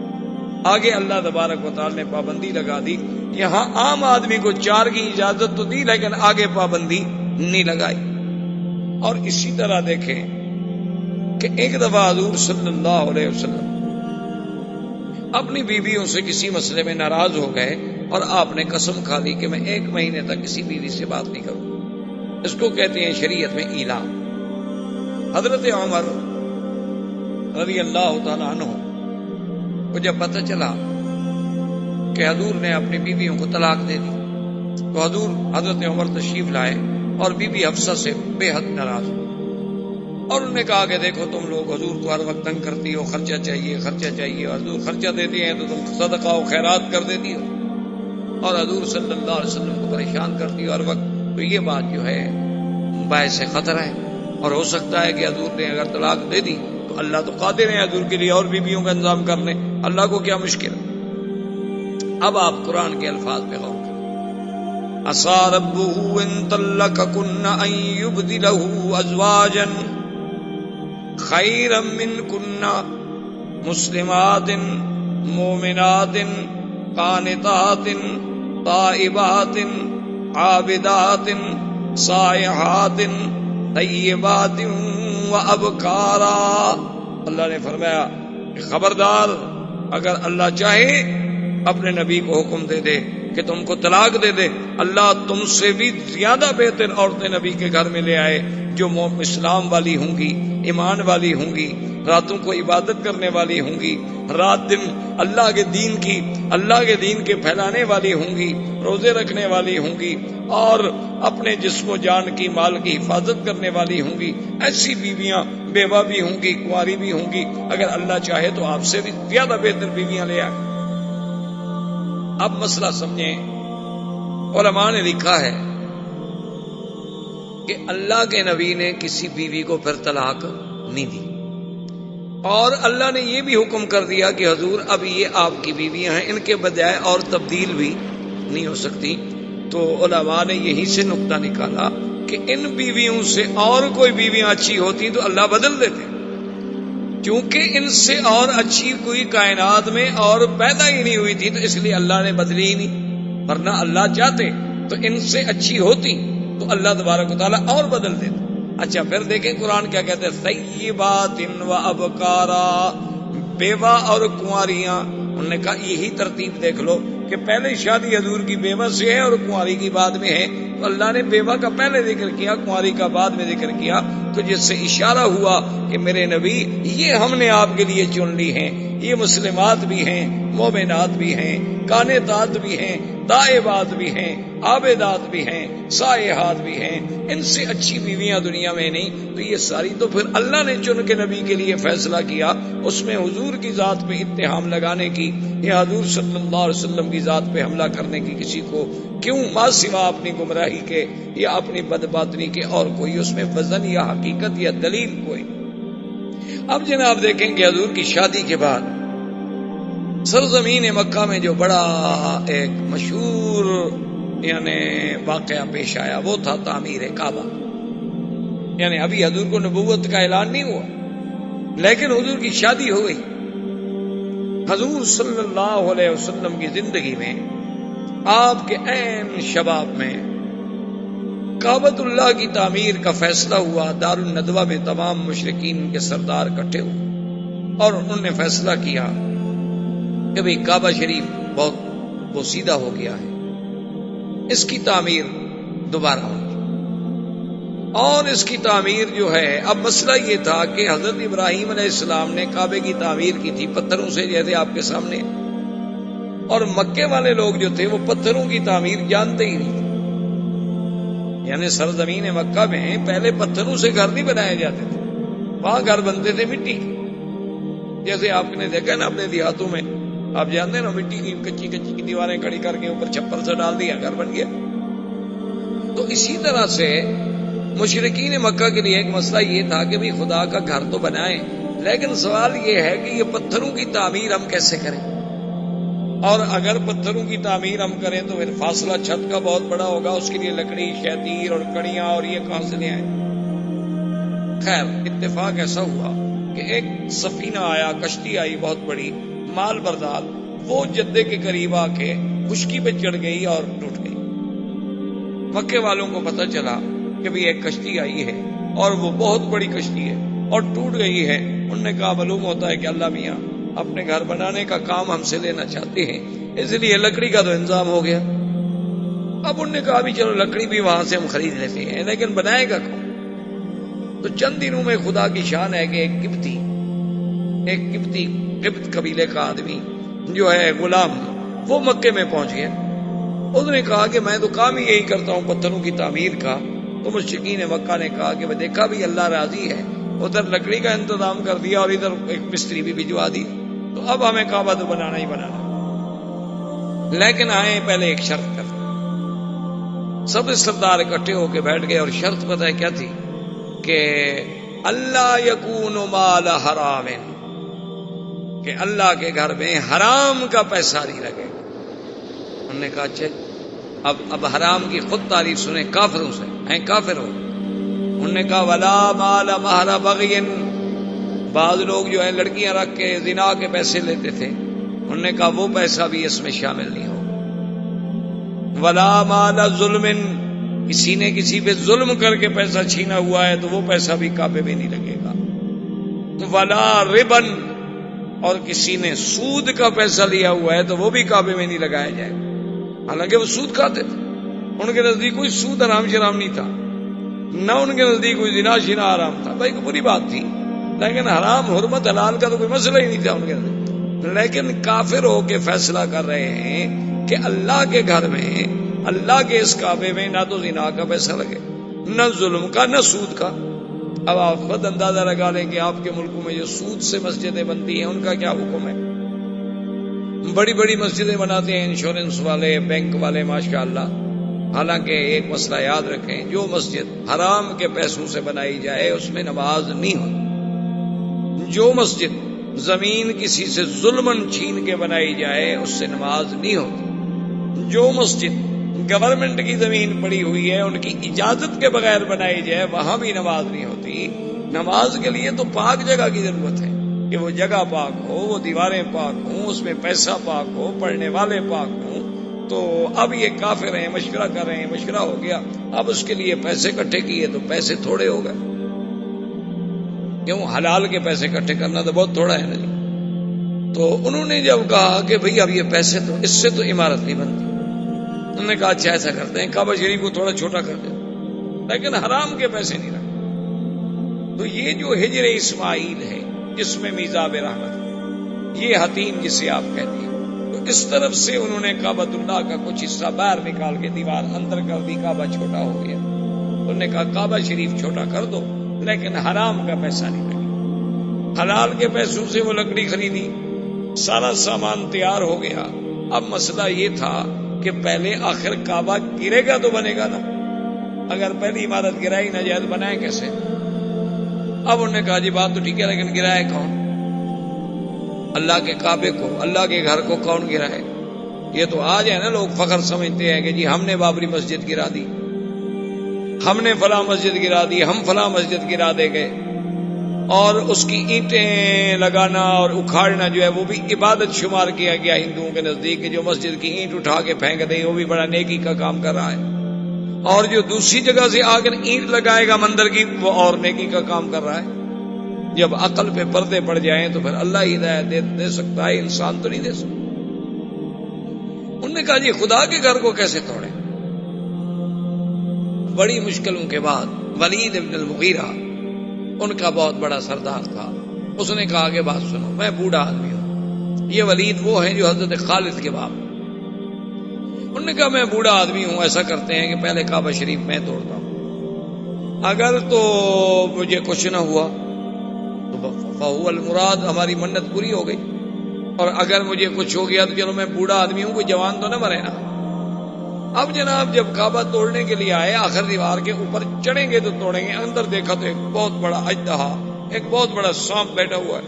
آگے اللہ تبارک و تعالی نے پابندی لگا دی۔ یہاں عام آدمی کو 4 کی اجازت تو دی، لیکن آگے پابندی نہیں لگائی۔ اور اسی طرح دیکھیں کہ ایک دفعہ حضور صلی اللہ علیہ وسلم اپنی بیویوں سے کسی مسئلے میں ناراض ہو گئے، اور آپ نے قسم کھا لی کہ میں 1 مہینے تک کسی بیوی سے بات نہیں کروں۔ اس کو کہتے ہیں شریعت میں ایلا۔ حضرت عمر رضی اللہ تعالیٰ عنہ کو جب پتہ چلا کہ حضور نے اپنی بیویوں کو طلاق دے دی، تو حضرت عمر تشریف لائے اور بی بی حفصہ سے بے حد ناراض ہو، اور انہوں نے کہا کہ دیکھو تم لوگ حضور کو ہر وقت تنگ کرتی ہو، خرچہ چاہیے، اور حضور خرچہ دیتے ہیں تو تم صدقہ و خیرات کر دیتی ہو، اور حضور صلی اللہ علیہ وسلم کو پریشان کرتی ہو ہر وقت، تو یہ بات جو ہے باعث خطرہ ہے، اور ہو سکتا ہے کہ حضور نے اگر طلاق دے دی تو اللہ تو قادر ہے حضور کے لیے اور بیویوں کا انتظام کرنے، اللہ کو کیا مشکل۔ اب آپ قرآن کے الفاظ پہ غور کریں، عسى ربه ان طلقكن ان يبدله ازواجا خيرا منكن مسلمات مؤمنات قانتات تائبات عابدات سائحات طیبات وابکارا۔ اللہ نے فرمایا کہ خبردار، اگر اللہ چاہے اپنے نبی کو حکم دے دے کہ تم کو طلاق دے دے، اللہ تم سے بھی زیادہ بہتر عورتیں نبی کے گھر میں لے آئے، جو اسلام والی ہوں گی، ایمان والی ہوں گی، راتوں کو عبادت کرنے والی ہوں گی، رات دن اللہ کے دین کے پھیلانے والی ہوں گی، روزے رکھنے والی ہوں گی، اور اپنے جسم و جان کی مال کی حفاظت کرنے والی ہوں گی۔ ایسی بیویاں بیوہ بھی ہوں گی، کنواری بھی ہوں گی، اگر اللہ چاہے تو آپ سے بھی زیادہ بہتر بیویاں لے آئے۔ اب مسئلہ سمجھیں، علماء نے لکھا ہے کہ اللہ کے نبی نے کسی بیوی کو پھر طلاق نہیں دی، اور اللہ نے یہ بھی حکم کر دیا کہ حضور اب یہ آپ کی بیویاں ہیں، ان کے بجائے اور تبدیل بھی نہیں ہو سکتی۔ تو علماء نے یہی سے نقطہ نکالا کہ ان بیویوں سے اور کوئی بیویاں اچھی ہوتی تو اللہ بدل دیتے، کیونکہ ان سے اور اچھی کوئی کائنات میں اور پیدا ہی نہیں ہوئی تھی، تو اس لیے اللہ نے بدلی ہی نہیں۔ ورنہ اللہ چاہتے تو ان سے اچھی ہوتی تو اللہ تبارک و تعالیٰ اور بدل دیتے. اچھا پھر دیکھیں قرآن کیا کہتے ہیں, طیبات و ابکارا, بیوہ اور کنواریاں. انہوں نے کہا یہی ترتیب دیکھ لو کہ پہلے شادی حضور کی بیوہ سے ہے اور کنواری کی بعد میں ہے, تو اللہ نے بیوہ کا پہلے ذکر کیا, کنواری کا بعد میں ذکر کیا, تو جس سے اشارہ ہوا کہ میرے نبی یہ ہم نے آپ کے لیے چن لی ہیں, یہ مسلمات بھی ہیں, مومنات بھی ہیں, قانتات بھی ہیں, تائبات بھی ہیں, عابدات بھی ہیں, سائحات بھی ہیں, ان سے اچھی بیویاں دنیا میں نہیں. تو یہ ساری تو پھر اللہ نے چن کے نبی کے لیے فیصلہ کیا, اس میں حضور کی ذات پہ اتہام لگانے کی یا حضور صلی اللہ علیہ وسلم کی ذات پہ حملہ کرنے کی کسی کو کیوں, ما سوا اپنی گمراہی کے یا اپنی بدباطنی کے اور کوئی اس میں وزن یا حقیقت یا دلیل کوئی. اب جناب دیکھیں کہ حضور کی شادی کے بعد سرزمین مکہ میں جو بڑا ایک مشہور یعنی واقعہ پیش آیا وہ تھا تعمیر کعبہ. یعنی ابھی حضور کو نبوت کا اعلان نہیں ہوا لیکن حضور کی شادی ہو گئی. حضور صلی اللہ علیہ وسلم کی زندگی میں آپ کے عین شباب میں کعبۃ اللہ کی تعمیر کا فیصلہ ہوا. دار الندوہ میں تمام مشرکین کے سردار اکٹھے ہوئے اور انہوں نے فیصلہ کیا کہ بھئی کعبہ شریف بہت بوسیدہ ہو گیا ہے, اس کی تعمیر دوبارہ ہوگی. اور اس کی تعمیر جو ہے, اب مسئلہ یہ تھا کہ حضرت ابراہیم علیہ السلام نے کعبے کی تعمیر کی تھی پتھروں سے جیسے آپ کے سامنے, اور مکے والے لوگ جو تھے وہ پتھروں کی تعمیر جانتے ہی نہیں تھے. یعنی سرزمین مکہ میں پہلے پتھروں سے گھر نہیں بنائے جاتے تھے, وہاں گھر بنتے تھے مٹی کے. جیسے آپ نے دیکھا نا اپنے دیہاتوں میں, آپ جانتے ہیں نا مٹی کی کچی کچی کی دیواریں کھڑی کر کے اوپر چھپر سے ڈال دیا, گھر بن گیا. تو اسی طرح سے مشرکین مکہ کے لیے ایک مسئلہ یہ تھا کہ بھی خدا کا گھر تو بنائیں, لیکن سوال یہ ہے کہ یہ پتھروں کی تعمیر ہم کیسے کریں, اور اگر پتھروں کی تعمیر ہم کریں تو پھر فاصلہ چھت کا بہت بڑا ہوگا, اس کے لیے لکڑی شتیر اور کڑیاں اور یہ کہاں سے لے آئیں. خیر اتفاق ایسا ہوا کہ ایک سفینہ آیا, کشتی آئی بہت بڑی مال بردار, وہ جدے کے قریب آ کے خشکی پہ چڑھ گئی اور ٹوٹ گئی. مکے والوں کو پتہ چلا کہ بھی ایک کشتی آئی ہے اور وہ بہت بڑی کشتی ہے اور ٹوٹ گئی ہے. انہوں نے کہا معلوم ہوتا ہے کہ اللہ میاں اپنے گھر بنانے کا کام ہم سے لینا چاہتے ہیں, اس لیے لکڑی کا تو انتظام ہو گیا. اب انہوں نے کہا بھی چلو لکڑی بھی وہاں سے ہم خرید لیتے ہیں, لیکن بنائے گا کون. تو چند دنوں میں خدا کی شان ہے کہ ایک قبطی قبط قبیلے کا آدمی جو ہے غلام, وہ مکے میں پہنچ گیا. اس نے کہا کہ میں تو کام ہی یہی کرتا ہوں پتھروں کی تعمیر کا. تو مشرکین مکہ نے کہا کہ وہ دیکھا بھی اللہ راضی ہے, ادھر لکڑی کا انتظام کر دیا اور ادھر ایک مستری بھی بھجوا دی, تو اب ہمیں کعبہ تو بنانا ہی بنانا. لیکن آئے پہلے ایک شرط کر, سب سردار اکٹھے ہو کے بیٹھ گئے اور شرط پتہ ہے کیا تھی کہ اللہ یکون مال حرام, کہ اللہ کے گھر میں حرام کا پیسہ نہیں لگے. انہوں نے کہا اچھا, اب حرام کی خود تعریف سنیں کافروں سے, ہیں کافر ہو. انہوں نے کہا ولا مال مہر بغی, بعض لوگ جو ہے لڑکیاں رکھ کے زنا کے پیسے لیتے تھے, انہوں نے کہا وہ پیسہ بھی اس میں شامل نہیں ہو. ولا مال ظلم, کسی نے کسی پہ ظلم کر کے پیسہ چھینا ہوا ہے تو وہ پیسہ بھی کعبے میں نہیں لگے گا. ولا ربن, اور کسی نے سود کا پیسہ لیا ہوا ہے تو وہ بھی کعبے میں نہیں لگایا جائے گا. حالانکہ وہ سود کھاتے تھے, ان کے نزدیک کوئی سود حرام شرام نہیں تھا, نہ ان کے نزدیک کوئی زنا شنا حرام تھا. بھائی بری بات تھی, لیکن حرام حرمت حلال کا تو کوئی مسئلہ ہی نہیں تھا ان کے نزدیک. لیکن کافر ہو کے فیصلہ کر رہے ہیں کہ اللہ کے گھر میں, اللہ کے اس کعبے میں نہ تو زنا کا پیسہ لگے, نہ ظلم کا, نہ سود کا. اب آپ خود اندازہ لگا لیں کہ آپ کے ملکوں میں جو سود سے مسجدیں بنتی ہیں ان کا کیا حکم ہے. بڑی بڑی مسجدیں بناتے ہیں انشورنس والے, بینک والے, ماشاءاللہ. حالانکہ ایک مسئلہ یاد رکھیں, جو مسجد حرام کے پیسوں سے بنائی جائے اس میں نماز نہیں ہوتی. جو مسجد زمین کسی سے ظلمن چھین کے بنائی جائے اس سے نماز نہیں ہوتی. جو مسجد گورنمنٹ کی زمین پڑی ہوئی ہے ان کی اجازت کے بغیر بنائی جائے وہاں بھی نماز نہیں ہوتی. نماز کے لیے تو پاک جگہ کی ضرورت ہے کہ وہ جگہ پاک ہو, وہ دیواریں پاک ہوں, اس میں پیسہ پاک ہو, پڑھنے والے پاک ہوں, تو اب یہ کافر ہیں، مشورہ کر رہے ہیں، مشورہ ہو گیا، اب اس کے لیے پیسے اکٹھے کیے تو پیسے تھوڑے ہو گئے، کیوں حلال کے پیسے اکٹھے کرنا تو بہت تھوڑا ہے نا جی۔ تو انہوں نے جب کہا کہ بھئی اب یہ پیسے تو اس سے تو عمارت نہیں بنتی، انہوں نے کہا اچھا ایسا کرتے ہیں کعبہ شریف کو تھوڑا چھوٹا کر دیں، لیکن حرام کے پیسے نہیں رکھتے۔ تو یہ جو ہجر اسماعیل ہے جس میں میزاب رحمت ہے، یہ حتیم جسے آپ کہتے ہیں، تو اس طرف سے انہوں نے کعبۃ اللہ کا کچھ حصہ باہر نکال کے دیوار اندر کر دی، کعبہ چھوٹا ہو گیا۔ انہوں نے کہا کعبہ شریف چھوٹا کر دو لیکن حرام کا پیسہ نہیں لگے۔ حلال کے پیسوں سے وہ لکڑی خریدی، سارا سامان تیار ہو گیا۔ اب مسئلہ یہ تھا کہ پہلے آخر کعبہ گرے گا تو بنے گا نا، اگر پہلی عمارت گرائی نہ جائے تو بنائے کیسے؟ اب انہوں نے کہا جی بات تو ٹھیک ہے لیکن گرائے کون؟ اللہ کے کعبے کو، اللہ کے گھر کو کون گرائے؟ یہ تو آج ہے نا لوگ فخر سمجھتے ہیں کہ جی ہم نے بابری مسجد گرا دی، ہم نے فلاں مسجد گرا دی، ہم فلاں مسجد گرا دے گئے، اور اس کی اینٹیں لگانا اور اکھاڑنا جو ہے وہ بھی عبادت شمار کیا گیا ہندوؤں کے نزدیک، کہ جو مسجد کی اینٹ اٹھا کے پھینک دے وہ بھی بڑا نیکی کا کام کر رہا ہے، اور جو دوسری جگہ سے آ کر اینٹ لگائے گا مندر کی وہ اور نیکی کا کام کر رہا ہے۔ جب عقل پہ پردے پڑ جائیں تو پھر اللہ ہی ہدایت دے سکتا ہے، انسان تو نہیں دے سکتا۔ انہوں نے کہا جی خدا کے گھر کو کیسے توڑیں؟ بڑی مشکلوں کے بعد ولید ابن المغیرہ ان کا بہت بڑا سردار تھا، اس نے کہا کہ بات سنو، میں بوڑھا آدمی ہوں، یہ ولید وہ ہیں جو حضرت خالد کے باپ۔ انہوں نے کہا میں بوڑھا آدمی ہوں، ایسا کرتے ہیں کہ پہلے کعبہ شریف میں توڑتا ہوں، اگر تو مجھے کچھ نہ ہوا تو فہو المراد، ہماری منت پوری ہو گئی، اور اگر مجھے کچھ ہو گیا تو چلو میں بوڑھا آدمی ہوں، کوئی جوان تو نہ مرے نا۔ اب جناب جب کعبہ توڑنے کے لیے آئے، آخر دیوار کے اوپر چڑھیں گے تو توڑیں گے، اندر دیکھا تو ایک بہت بڑا اژدہا، ایک بہت بڑا سانپ بیٹھا ہوا ہے۔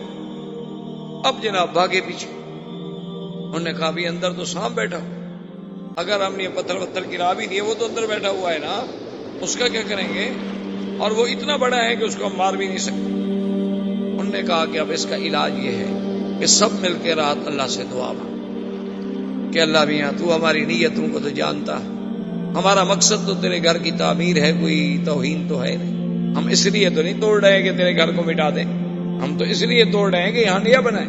اب جناب بھاگے پیچھے، انہوں نے کہا بھی اندر تو سانپ بیٹھا ہوا، اگر ہم نے پتھر گرا بھی دیے وہ تو اندر بیٹھا ہوا ہے نا، اس کا کیا کریں گے؟ اور وہ اتنا بڑا ہے کہ اس کو ہم مار بھی نہیں سکتے۔ انہوں نے کہا کہ اب اس کا علاج یہ ہے کہ سب مل کے رات اللہ سے دعا مانگو کہ اللہ میاں تو ہماری نیتوں کو تو جانتا ہے، ہمارا مقصد تو تیرے گھر کی تعمیر ہے، کوئی توہین تو ہے نہیں، ہم اس لیے تو نہیں توڑ رہے ہیں کہ تیرے گھر کو مٹا دیں، ہم تو اس لیے توڑ رہے ہیں کہ یہاں نیا بنائیں۔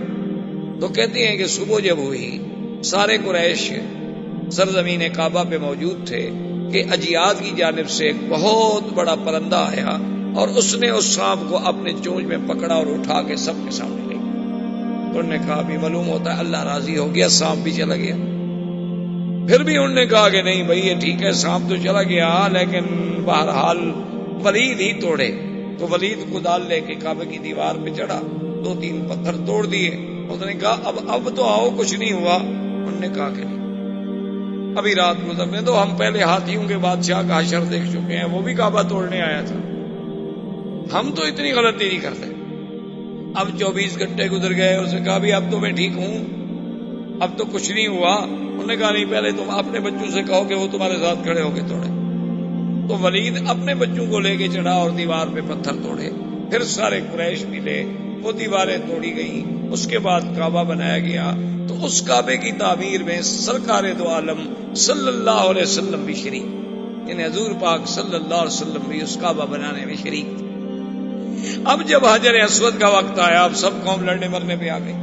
تو کہتے ہیں کہ صبح جب ہوئی، سارے قریش سرزمین کعبہ پہ موجود تھے کہ اجیاد کی جانب سے ایک بہت بڑا پرندہ آیا اور اس نے اس سانپ کو اپنے چونچ میں پکڑا اور اٹھا کے سب کے سامنے لے گیا۔ تو انہوں نے کہا بھی معلوم ہوتا ہے اللہ راضی ہو گیا، سانپ بھی چلا گیا۔ پھر بھی انہوں نے کہا کہ نہیں بھائی یہ ٹھیک ہے، سانپ تو چلا گیا لیکن بہرحال ولید ہی توڑے۔ تو ولید کدال لے کے کعبے کی دیوار پہ چڑھا، 2-3 پتھر توڑ دیے۔ اس نے کہا اب تو آؤ، کچھ نہیں ہوا۔ انہوں نے کہا کہ نہیں، ابھی رات گزرنے دو، ہم پہلے ہاتھیوں کے بادشاہ کا حشر دیکھ چکے ہیں، وہ بھی کعبہ توڑنے آیا تھا، ہم تو اتنی غلطی نہیں کرتے۔ اب 24 گھنٹے گزر گئے، اس نے کہا بھی اب تو میں ٹھیک ہوں، اب تو کچھ نہیں ہوا۔ انہوں نے کہا نہیں، پہلے تم اپنے بچوں سے کہو کہ وہ تمہارے ساتھ کھڑے ہو کے توڑے۔ تو ولید اپنے بچوں کو لے کے چڑھا اور دیوار پہ پتھر توڑے، پھر سارے قریش ملے، وہ دیواریں توڑی گئیں، اس کے بعد کعبہ بنایا گیا۔ تو اس کعبے کی تعمیر میں سرکار دو عالم صلی اللہ علیہ وسلم بھی شریک، یعنی حضور پاک صلی اللہ علیہ وسلم بھی اس کعبہ بنانے میں شریک تھے۔ اب جب حجر اسود کا وقت آیا، اب سب قوم لڑنے مرنے پہ آ گئی۔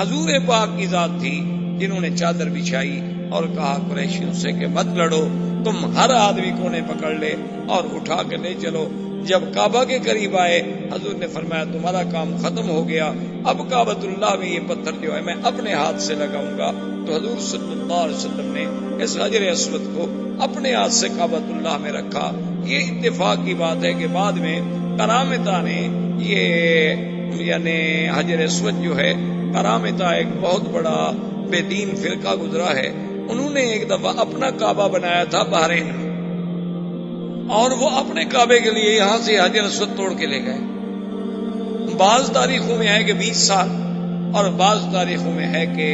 حضور پاک کی ذات تھی جنہوں نے چادر بچھائی اور کہا قریشیوں سے کہ مت لڑو، تم ہر آدمی کونے پکڑ لے اور اٹھا کے لے چلو۔ جب کعبہ کے قریب آئے، حضور نے فرمایا تمہارا کام ختم ہو گیا، اب کعبۃ اللہ میں یہ پتھر جو ہے میں اپنے ہاتھ سے لگاؤں گا۔ تو حضور صلی اللہ علیہ وسلم نے اس حجر اسود کو اپنے ہاتھ سے کعبۃ اللہ میں رکھا۔ یہ اتفاق کی بات ہے کہ بعد میں کرامتہ نے یہ یعنی حجر اسود جو ہے، کرامتہ ایک بہت بڑا بے دین فرقہ گزرا ہے، انہوں نے ایک دفعہ اپنا کعبہ بنایا تھا بحرین میں، اور وہ اپنے کعبے کے لیے یہاں سے حجر اسود توڑ کے لے گئے۔ بعض تاریخوں میں ہے کہ 20 سال اور بعض تاریخوں میں ہے کہ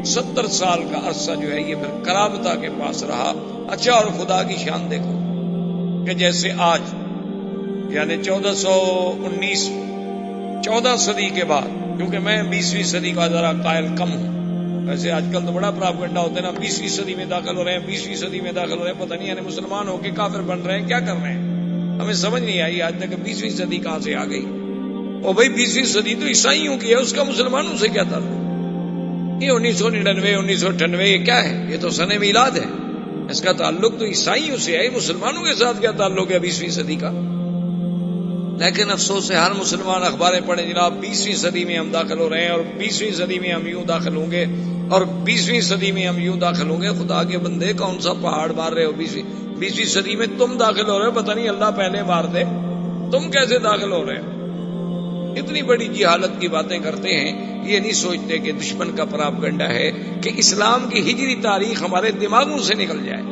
70 سال کا عرصہ جو ہے یہ پھر کرامتہ کے پاس رہا۔ اچھا، اور خدا کی شان دیکھو کہ جیسے آج یعنی 1419 14 صدی کے بعد، کیونکہ میں 20ویں صدی کا ذرا قائل کم ہوں، ویسے آج کل تو بڑا پراپگنڈا ہوتا ہے نا، 20ویں صدی میں داخل ہو رہے ہیں، 20ویں صدی میں داخل ہو رہے ہیں، پتہ نہیں یعنی مسلمان ہو کے کافر بن رہے ہیں، کیا کر رہے ہیں؟ ہمیں سمجھ نہیں آئی آج تک 20ویں صدی کہاں سے آ گئی۔ اور بھائی 20ویں صدی تو عیسائیوں کی ہے، اس کا مسلمانوں سے کیا تعلق؟ یہ 1999 1998 یہ کیا ہے؟ یہ تو سن میلاد ہے، اس کا تعلق تو عیسائیوں سے ہے، مسلمانوں کے ساتھ کیا تعلق ہے 20ویں صدی کا؟ لیکن افسوس ہے ہر مسلمان اخباریں پڑھیں جناب 20ویں صدی میں ہم داخل ہو رہے ہیں، اور 20ویں صدی میں ہم یوں داخل ہوں گے، اور 20ویں صدی میں ہم یوں داخل ہوں گے۔ خدا کے بندے کون سا پہاڑ مار رہے ہو؟ 20ویں صدی میں تم داخل ہو رہے ہو، پتہ نہیں اللہ پہلے مار دے، تم کیسے داخل ہو رہے ہو؟ اتنی بڑی جہالت کی باتیں کرتے ہیں، یہ نہیں سوچتے کہ دشمن کا پراپگنڈا ہے کہ اسلام کی ہجری تاریخ ہمارے دماغوں سے نکل جائے،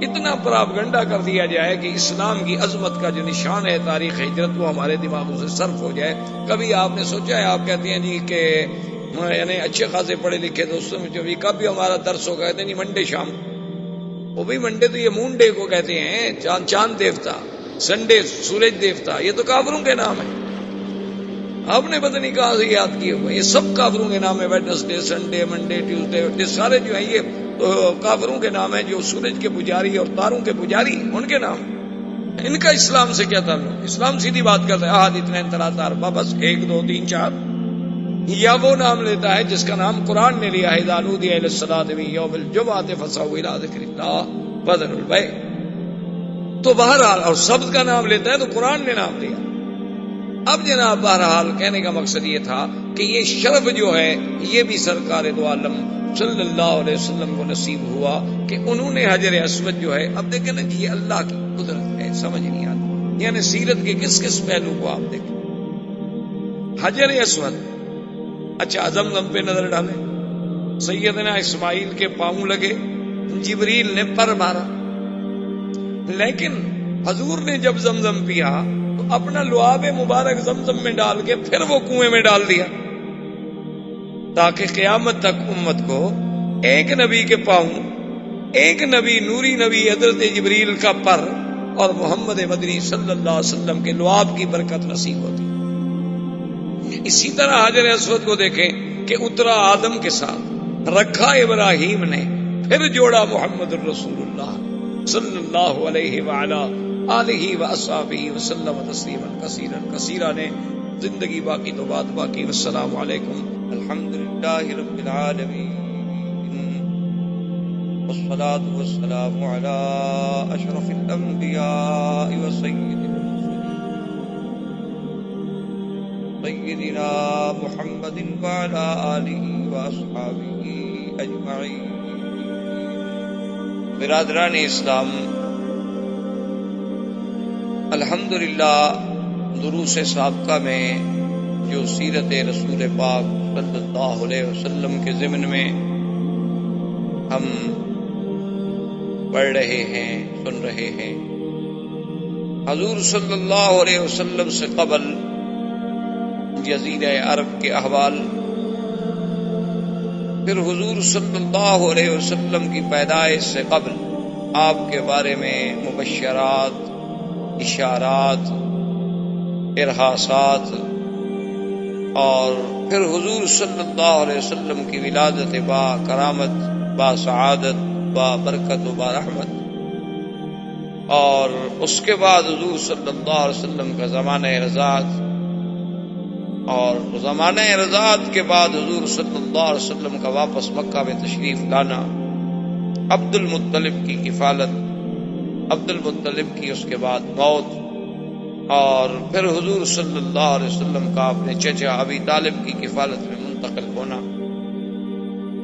اتنا پراپگنڈا کر دیا جائے کہ اسلام کی عظمت کا جو نشان ہے تاریخ ہجرت وہ ہمارے دماغوں سے صرف ہو جائے۔ کبھی آپ نے سوچا ہے، آپ کہتے ہیں جی کہ یعنی اچھے خاصے پڑھے لکھے دوستوں میں جو بھی کبھی ہمارا درس ہو کہتے ہیں جی منڈے شام، وہ بھی منڈے تو یہ مون ڈے کو کہتے ہیں، چاند دیوتا، سنڈے سورج دیوتا، یہ تو کافروں کے نام ہے، آپ نے پتہ نہیں کہاں سے یاد کیے ہوئے، یہ سب کافروں کے نام ہے، ویڈنسڈے، سنڈے، منڈے، ٹیوزڈے، سارے جو ہیں یہ تو کافروں کے نام ہیں، جو سورج کے پجاری اور تاروں کے پجاری ان کے نام، ان کا اسلام سے کیا تعلق؟ اسلام سیدھی بات کرتا ہے احد اثنین ثلاثہ اربعہ، بس 1 2 3 4، یا وہ نام لیتا ہے جس کا نام قرآن نے لیا ہے، اذا نودی للصلاۃ من یوم الجمعۃ فاسعوا الی ذکر اللہ وذروا البیع، تو بہرحال اور سبت کا نام لیتا ہے تو قرآن نے نام لیا۔ اب جناب بہرحال کہنے کا مقصد یہ تھا کہ یہ شرف جو ہے یہ بھی سرکار دو عالم صلی اللہ علیہ وسلم کو نصیب ہوا کہ انہوں نے حجر اسود جو ہے، اب دیکھیں نا جی یہ اللہ کی قدرت ہے، سمجھ نہیں آتی، یعنی سیرت کے کس کس پہلو کو آپ دیکھیں، حجر اسود، اچھا زمزم پہ نظر ڈالیں، سیدنا اسماعیل کے پاؤں لگے، جبریل نے پر مارا، لیکن حضور نے جب زمزم پیا تو اپنا لعاب مبارک زمزم میں ڈال کے پھر وہ کنویں میں ڈال دیا، تاکہ قیامت تک امت کو ایک نبی کے پاؤں، ایک نبی نوری نبی حضرت جبریل کا پر اور محمد مدنی صلی اللہ علیہ وسلم کے لعاب کی برکت نصیب ہوتی۔ اسی طرح حجر اسود کو دیکھیں کہ اترا آدم کے ساتھ، رکھا ابراہیم نے، پھر جوڑا محمد الرسول اللہ صلی اللہ علیہ وآلہ آلہ واصحابہ وسلم تسلیما کثیرا کثیرا نے زندگی باقی تو بات باقی۔ والسلام علیکم، الحمدللہ رب العالمین، والصلاة والسلام علی اشرف الانبیاء وسید سیدنا محمد وعلى آلہ واصحابہ اجمعین۔ برادران اسلام، الحمدللہ دروس سابقہ میں جو سیرت رسول پاک صلی اللہ علیہ وسلم کے ضمن میں ہم پڑھ رہے ہیں، سن رہے ہیں، حضور صلی اللہ علیہ وسلم سے قبل جزیرہ عرب کے احوال، پھر حضور صلی اللہ علیہ وسلم کی پیدائش سے قبل آپ کے بارے میں مبشرات، اشارات، ارہاسات، اور پھر حضور صلی اللہ علیہ وسلم کی ولادت با کرامت، با سعادت، با برکت و با رحمت، اور اس کے بعد حضور صلی اللہ علیہ وسلم کا زمانہ رضاعت، اور زمانہ رضاعت کے بعد حضور صلی اللہ علیہ وسلم کا واپس مکہ میں تشریف لانا، عبد المطلب کی کفالت، عبد المطلب کی اس کے بعد موت، اور پھر حضور صلی اللہ علیہ وسلم کا اپنے چچا ابی طالب کی کفالت میں منتقل ہونا،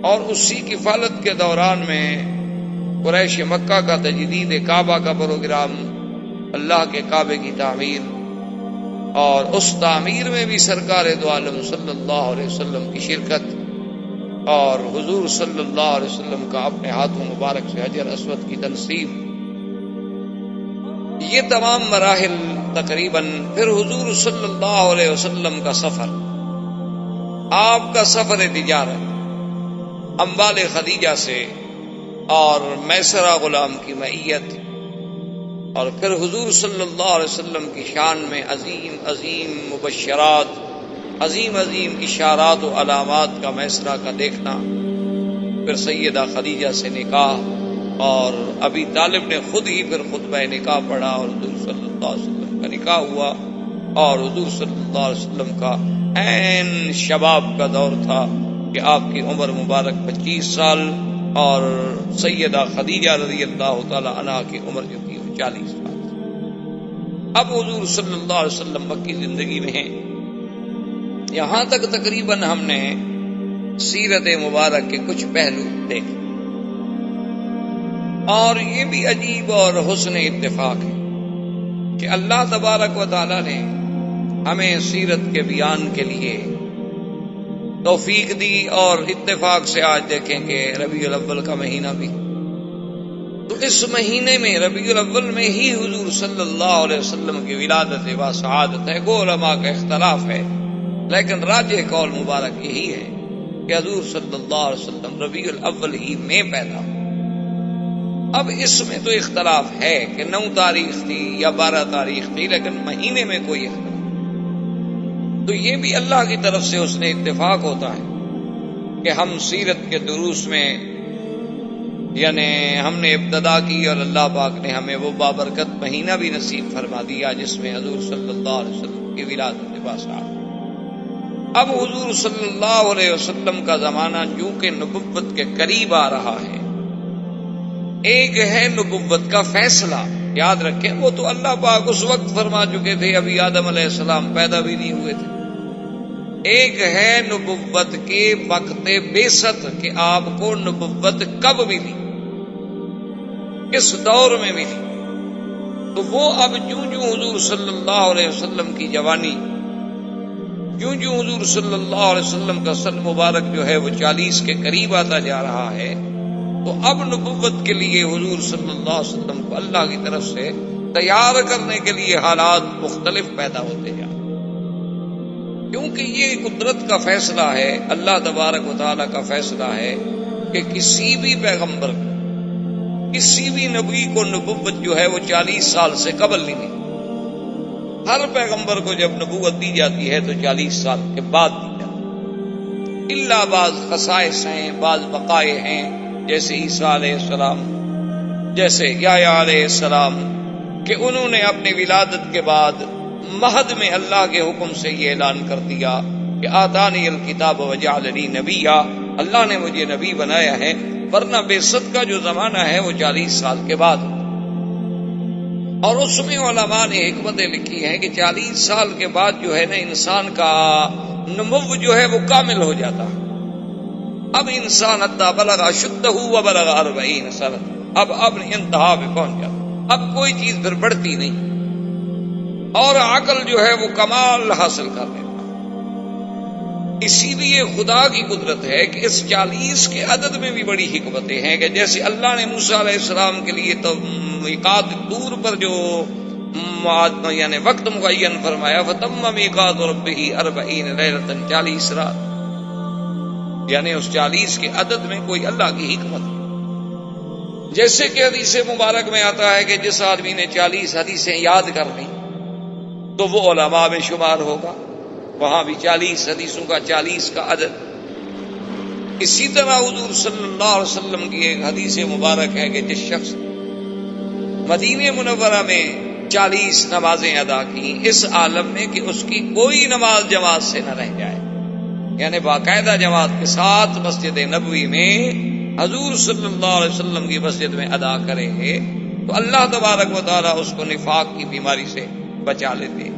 اور اسی کفالت کے دوران میں قریش مکہ کا تجدید کعبہ کا پروگرام، اللہ کے کعبے کی تعمیر، اور اس تعمیر میں بھی سرکار دو عالم صلی اللہ علیہ وسلم کی شرکت، اور حضور صلی اللہ علیہ وسلم کا اپنے ہاتھوں مبارک سے حجر اسود کی تنصیب، یہ تمام مراحل تقریباً۔ پھر حضور صلی اللہ علیہ وسلم کا سفر، آپ کا سفر تجارت، اموال خدیجہ سے، اور میسرہ غلام کی معیت، اور پھر حضور صلی اللہ علیہ وسلم کی شان میں عظیم عظیم مبشرات، عظیم عظیم اشارات و علامات کا میسرہ کا دیکھنا، پھر سیدہ خدیجہ سے نکاح، اور ابی طالب نے خود ہی پھر خطبہ نکاح پڑھا اور حضور صلی اللہ علیہ وسلم کا نکاح ہوا، اور حضور صلی اللہ علیہ وسلم کا عین شباب کا دور تھا کہ آپ کی عمر مبارک 25 سال اور سیدہ خدیجہ رضی اللہ تعالی عنہا کی عمر جو تھی وہ 40 سال۔ اب حضور صلی اللہ علیہ وسلم مکی زندگی میں ہیں۔ یہاں تک تقریباً ہم نے سیرت مبارک کے کچھ پہلو دیکھے، اور یہ بھی عجیب اور حسن اتفاق ہے کہ اللہ تبارک و تعالی نے ہمیں سیرت کے بیان کے لیے توفیق دی، اور اتفاق سے آج دیکھیں کہ ربیع الاول کا مہینہ بھی، تو اس مہینے میں ربیع الاول میں ہی حضور صلی اللہ علیہ وسلم کی ولادت و سعادت ہے۔ گو علماء کا اختلاف ہے، لیکن راجح قول مبارک یہی ہے کہ حضور صلی اللہ علیہ وسلم ربیع الاول ہی میں پیدا ہو۔ اب اس میں تو اختلاف ہے کہ 9 تاریخ تھی یا 12 تاریخ تھی، لیکن مہینے میں کوئی اختلاف، تو یہ بھی اللہ کی طرف سے اس نے اتفاق ہوتا ہے کہ ہم سیرت کے دروس میں یعنی ہم نے ابتدا کی، اور اللہ پاک نے ہمیں وہ بابرکت مہینہ بھی نصیب فرما دیا جس میں حضور صلی اللہ علیہ وسلم کی ولادت باسعادت۔ اب حضور صلی اللہ علیہ وسلم کا زمانہ چونکہ نبوت کے قریب آ رہا ہے، ایک ہے نبوت کا فیصلہ، یاد رکھیں وہ تو اللہ پاک اس وقت فرما چکے تھے، ابھی آدم علیہ السلام پیدا بھی نہیں ہوئے تھے۔ ایک ہے نبوت کے وقت بعثت کہ آپ کو نبوت کب ملی، کس دور میں ملی، تو وہ اب جوں جوں حضور صلی اللہ علیہ وسلم کی جوانی، جوں جوں حضور صلی اللہ علیہ وسلم کا سن مبارک جو ہے وہ 40 کے قریب آتا جا رہا ہے، تو اب نبوت کے لیے حضور صلی اللہ علیہ وسلم کو اللہ کی طرف سے تیار کرنے کے لیے حالات مختلف پیدا ہوتے جا رہے ہیں، کیونکہ یہ قدرت کا فیصلہ ہے، اللہ تبارک و تعالیٰ کا فیصلہ ہے کہ کسی بھی پیغمبر کو، کسی بھی نبی کو نبوت جو ہے وہ 40 سال سے قبل نہیں ملی۔ ہر پیغمبر کو جب نبوت دی جاتی ہے تو 40 سال کے بعد دی جاتی ہے، الا بعض خصائص ہیں، بعض بقائے ہیں، جیسے عیسیٰ علیہ السلام، جیسے یحییٰ علیہ السلام، کہ انہوں نے اپنی ولادت کے بعد مہد میں اللہ کے حکم سے یہ اعلان کر دیا کہ آتانی الکتاب وجعلنی نبیا، اللہ نے مجھے نبی بنایا ہے، ورنہ بعثت کا جو زمانہ ہے وہ 40 سال کے بعد۔ اور اس میں علماء نے حکمتیں لکھی ہیں کہ 40 سال کے بعد جو ہے نا انسان کا نمو جو ہے وہ کامل ہو جاتا ہے، اب انسان حتی بلغ اشدہ وبلغ 40 سنہ، اب انتہا پہ پہنچ جاتا، اب کوئی چیز پھر بڑھتی نہیں، اور عقل جو ہے وہ کمال حاصل کر لیتا۔ اسی لیے خدا کی قدرت ہے کہ اس 40 کے عدد میں بھی بڑی حکمتیں ہیں، کہ جیسے اللہ نے موسیٰ علیہ السلام کے لیے تو میقات دور پر جو یعنی وقت معین فرمایا، فَتَمَّ مِيقَاتُ رَبِّهِ 40 لَيْلَةً، 40 رات، یعنی اس 40 کے عدد میں کوئی اللہ کی حکمت ہے۔ جیسے کہ حدیث مبارک میں آتا ہے کہ جس آدمی نے 40 حدیثیں یاد کر لی تو وہ علماء میں شمار ہوگا، وہاں بھی 40 حدیثوں کا 40 کا عدد۔ اسی طرح حضور صلی اللہ علیہ وسلم کی ایک حدیث مبارک ہے کہ جس شخص مدینہ منورہ میں 40 نمازیں ادا کی اس عالم میں کہ اس کی کوئی نماز جماعت سے نہ رہ جائے، یعنی باقاعدہ جماعت کے ساتھ مسجد نبوی میں حضور صلی اللہ علیہ وسلم کی مسجد میں ادا کرے تو اللہ تبارک و تعالیٰ اس کو نفاق کی بیماری سے بچا لیتے،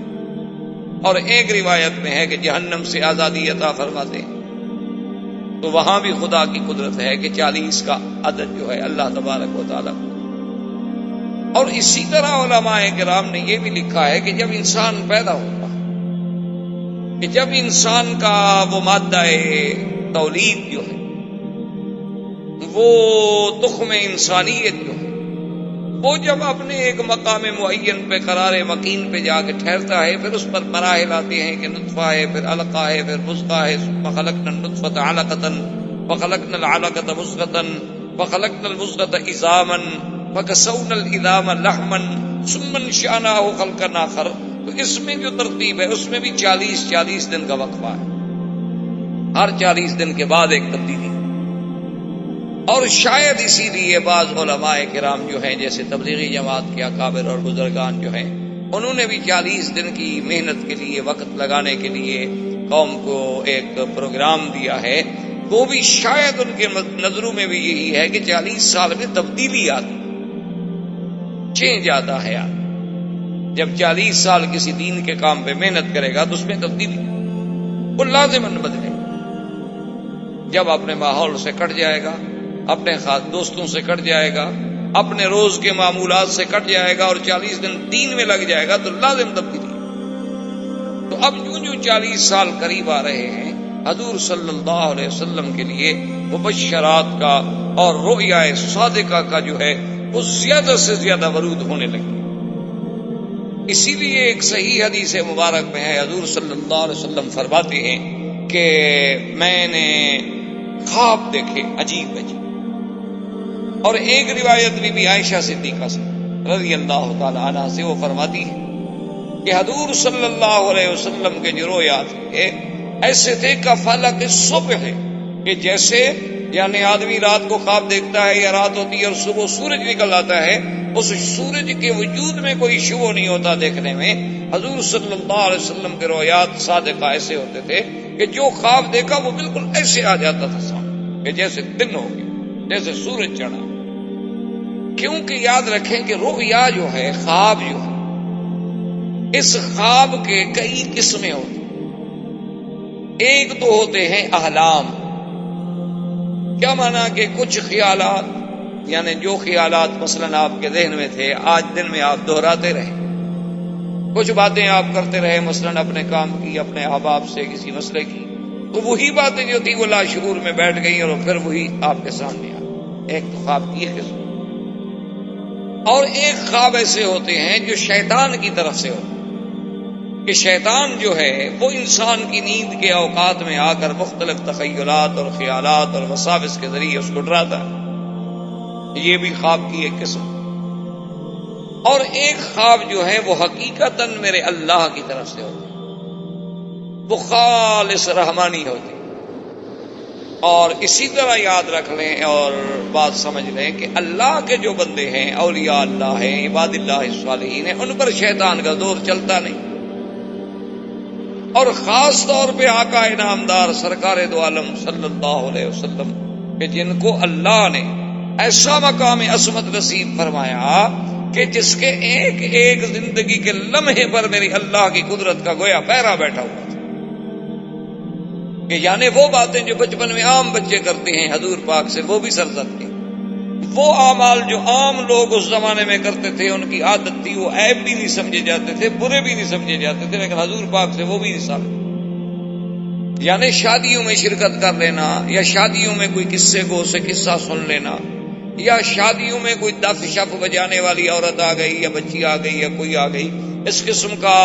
اور ایک روایت میں ہے کہ جہنم سے آزادی عطا فرماتے، تو وہاں بھی خدا کی قدرت ہے کہ 40 کا عدد جو ہے اللہ تبارک و تعالیٰ کو۔ اور اسی طرح علماء کرام نے یہ بھی لکھا ہے کہ جب انسان پیدا ہوتا ہے، کہ جب انسان کا وہ مادہ تولید جو ہے، وہ تخم انسانیت جو ہے، وہ جب اپنے ایک مقام معین پہ قرار مکین پہ جا کے ٹھہرتا ہے، پھر اس پر مراحل آتے ہیں کہ نطفہ ہے، پھر علقہ ہے، پھر مضغہ ہے، فخلقنا النطفة علقة فخلقنا العلقة مضغة فخلقنا المضغة عظاما فكسونا العظام لحما ثم انشأناه خلقا آخر۔ تو اس میں جو ترتیب ہے اس میں بھی 40 دن کا وقفہ ہے، ہر 40 دن کے بعد ایک تبدیلی۔ اور شاید اسی لیے بعض علماء کرام جو ہیں جیسے تبلیغی جماعت کے اکابر اور بزرگان جو ہیں انہوں نے بھی 40 دن کی محنت کے لیے وقت لگانے کے لیے قوم کو ایک پروگرام دیا ہے. وہ بھی شاید ان کے نظروں میں بھی یہی ہے کہ 40 سال میں تبدیلی آتی، چینج آتا ہے. جب 40 سال کسی دین کے کام پہ محنت کرے گا تو اس میں تبدیلی وہ لازماً بدلے. جب اپنے ماحول سے کٹ جائے گا، اپنے خاص دوستوں سے کٹ جائے گا، اپنے روز کے معمولات سے کٹ جائے گا اور 40 دن دین میں لگ جائے گا تو لازم تبدیلی. تو اب جو 40 سال قریب آ رہے ہیں حضور صلی اللہ علیہ وسلم کے لیے مبشرات کا اور رؤیا صادقہ کا جو ہے وہ زیادہ سے زیادہ ورود ہونے لگے. اسی لیے ایک صحیح حدیث مبارک میں ہے حضور صلی اللہ علیہ وسلم فرماتے ہیں کہ میں نے خواب دیکھے عجیب عجیب. اور ایک روایت میں بھی عائشہ صدیقہ سے رضی اللہ تعالی عنہا سے وہ فرماتی ہے کہ حضور صلی اللہ علیہ وسلم کے جو رویات تھے ایسے تھے کفلق الصبح، کہ جیسے یعنی آدمی رات کو خواب دیکھتا ہے یا رات ہوتی ہے اور صبح سورج نکل آتا ہے، اس سورج کے وجود میں کوئی شبہ نہیں ہوتا دیکھنے میں. حضور صلی اللہ علیہ وسلم کے رویات صادقہ ایسے ہوتے تھے کہ جو خواب دیکھا وہ بالکل ایسے آ جاتا تھا سامنے کہ جیسے دن ہو گیا، جیسے سورج چڑھا. کیونکہ یاد رکھیں کہ رؤیا جو ہے، خواب جو ہے، اس خواب کے کئی قسمیں ہوتی. ایک تو ہوتے ہیں احلام. کیا مانا کہ کچھ خیالات، یعنی جو خیالات مثلا آپ کے ذہن میں تھے آج دن میں آپ دہراتے رہے، کچھ باتیں آپ کرتے رہے مثلا اپنے کام کی، اپنے احباب سے کسی مسئلے کی، تو وہی باتیں جو تھی وہ لاشعور میں بیٹھ گئی اور پھر وہی آپ کے سامنے آ. ایک تو خواب کی قسم. اور ایک خواب ایسے ہوتے ہیں جو شیطان کی طرف سے ہوتے ہیں کہ شیطان جو ہے وہ انسان کی نیند کے اوقات میں آ کر مختلف تخیلات اور خیالات اور وساوس کے ذریعے اس کو ڈراتا ہے. یہ بھی خواب کی ایک قسم. اور ایک خواب جو ہے وہ حقیقتاً میرے اللہ کی طرف سے ہوتا ہے، وہ خالص رحمانی ہوتی. اور اسی طرح یاد رکھ لیں اور بات سمجھ لیں کہ اللہ کے جو بندے ہیں، اولیاء اللہ ہیں، عباد اللہ الصالحین ہیں، ان پر شیطان کا دور چلتا نہیں. اور خاص طور پہ آقا انعامدار سرکار دو عالم صلی اللہ علیہ وسلم کہ جن کو اللہ نے ایسا مقام عصمت نصیب فرمایا کہ جس کے ایک ایک زندگی کے لمحے پر میری اللہ کی قدرت کا گویا پیرا بیٹھا ہوا تھا. کہ یعنی وہ باتیں جو بچپن میں عام بچے کرتے ہیں حضور پاک سے وہ بھی سرزد تھی، وہ اعمال جو عام لوگ اس زمانے میں کرتے تھے ان کی عادت تھی، وہ عیب بھی نہیں سمجھے جاتے تھے، برے بھی نہیں سمجھے جاتے تھے، لیکن حضور پاک سے وہ بھی نہیں سمجھے. یعنی شادیوں میں شرکت کر لینا، یا شادیوں میں کوئی قصے کو سے قصہ سن لینا، یا شادیوں میں کوئی دف شپ بجانے والی عورت آ گئی یا بچی آ گئی یا کوئی آ گئی، اس قسم کا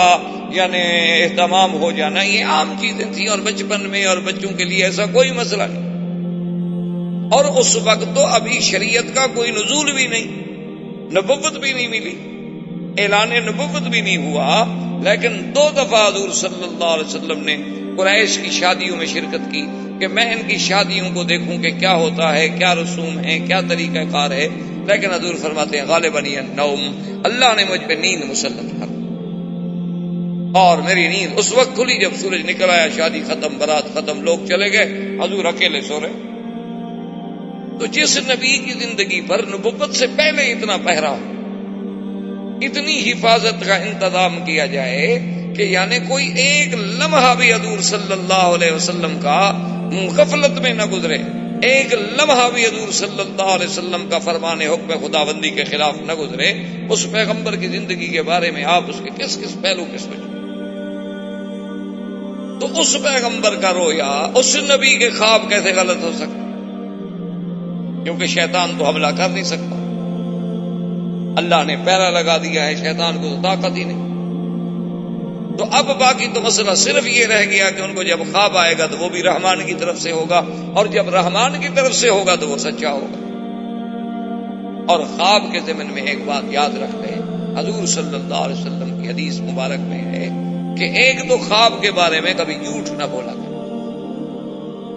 یعنی اہتمام ہو جانا، یہ عام چیزیں تھیں اور بچپن میں اور بچوں کے لیے ایسا کوئی مسئلہ نہیں. اور اس وقت تو ابھی شریعت کا کوئی نزول بھی نہیں، نبوت بھی نہیں ملی، اعلان نبوت بھی نہیں ہوا. لیکن 2 دفعہ حضور صلی اللہ علیہ وسلم نے قریش کی شادیوں میں شرکت کی کہ میں ان کی شادیوں کو دیکھوں کہ کیا ہوتا ہے، کیا رسوم ہے، کیا طریقہ کار ہے. لیکن حضور فرماتے ہیں غالباً النوم، اللہ نے مجھ پہ نیند مسلط کر، اور میری نیند اس وقت کھلی جب سورج نکل آیا، شادی ختم، برات ختم، لوگ چلے گئے، حضور اکیلے سو رہے. تو جس نبی کی زندگی پر نبوت سے پہلے اتنا پہرا ہو، اتنی حفاظت کا انتظام کیا جائے کہ یعنی کوئی ایک لمحہ بھی حضور صلی اللہ علیہ وسلم کا غفلت میں نہ گزرے، ایک لمحہ بھی حضور صلی اللہ علیہ وسلم کا فرمان حکم خداوندی کے خلاف نہ گزرے، اس پیغمبر کی زندگی کے بارے میں آپ اس کے کس کس پہلو کے سوچیں. تو اس پیغمبر کا رویا، اس نبی کے خواب کیسے غلط ہو سکتے؟ کیونکہ شیطان تو حملہ کر نہیں سکتا، اللہ نے پیرا لگا دیا ہے، شیطان کو تو طاقت ہی نہیں. تو اب باقی تو مسئلہ صرف یہ رہ گیا کہ ان کو جب خواب آئے گا تو وہ بھی رحمان کی طرف سے ہوگا، اور جب رحمان کی طرف سے ہوگا تو وہ سچا ہوگا. اور خواب کے ضمن میں ایک بات یاد رکھ لیں، حضور صلی اللہ علیہ وسلم کی حدیث مبارک میں ہے کہ ایک تو خواب کے بارے میں کبھی جھوٹ نہ بولا کرے.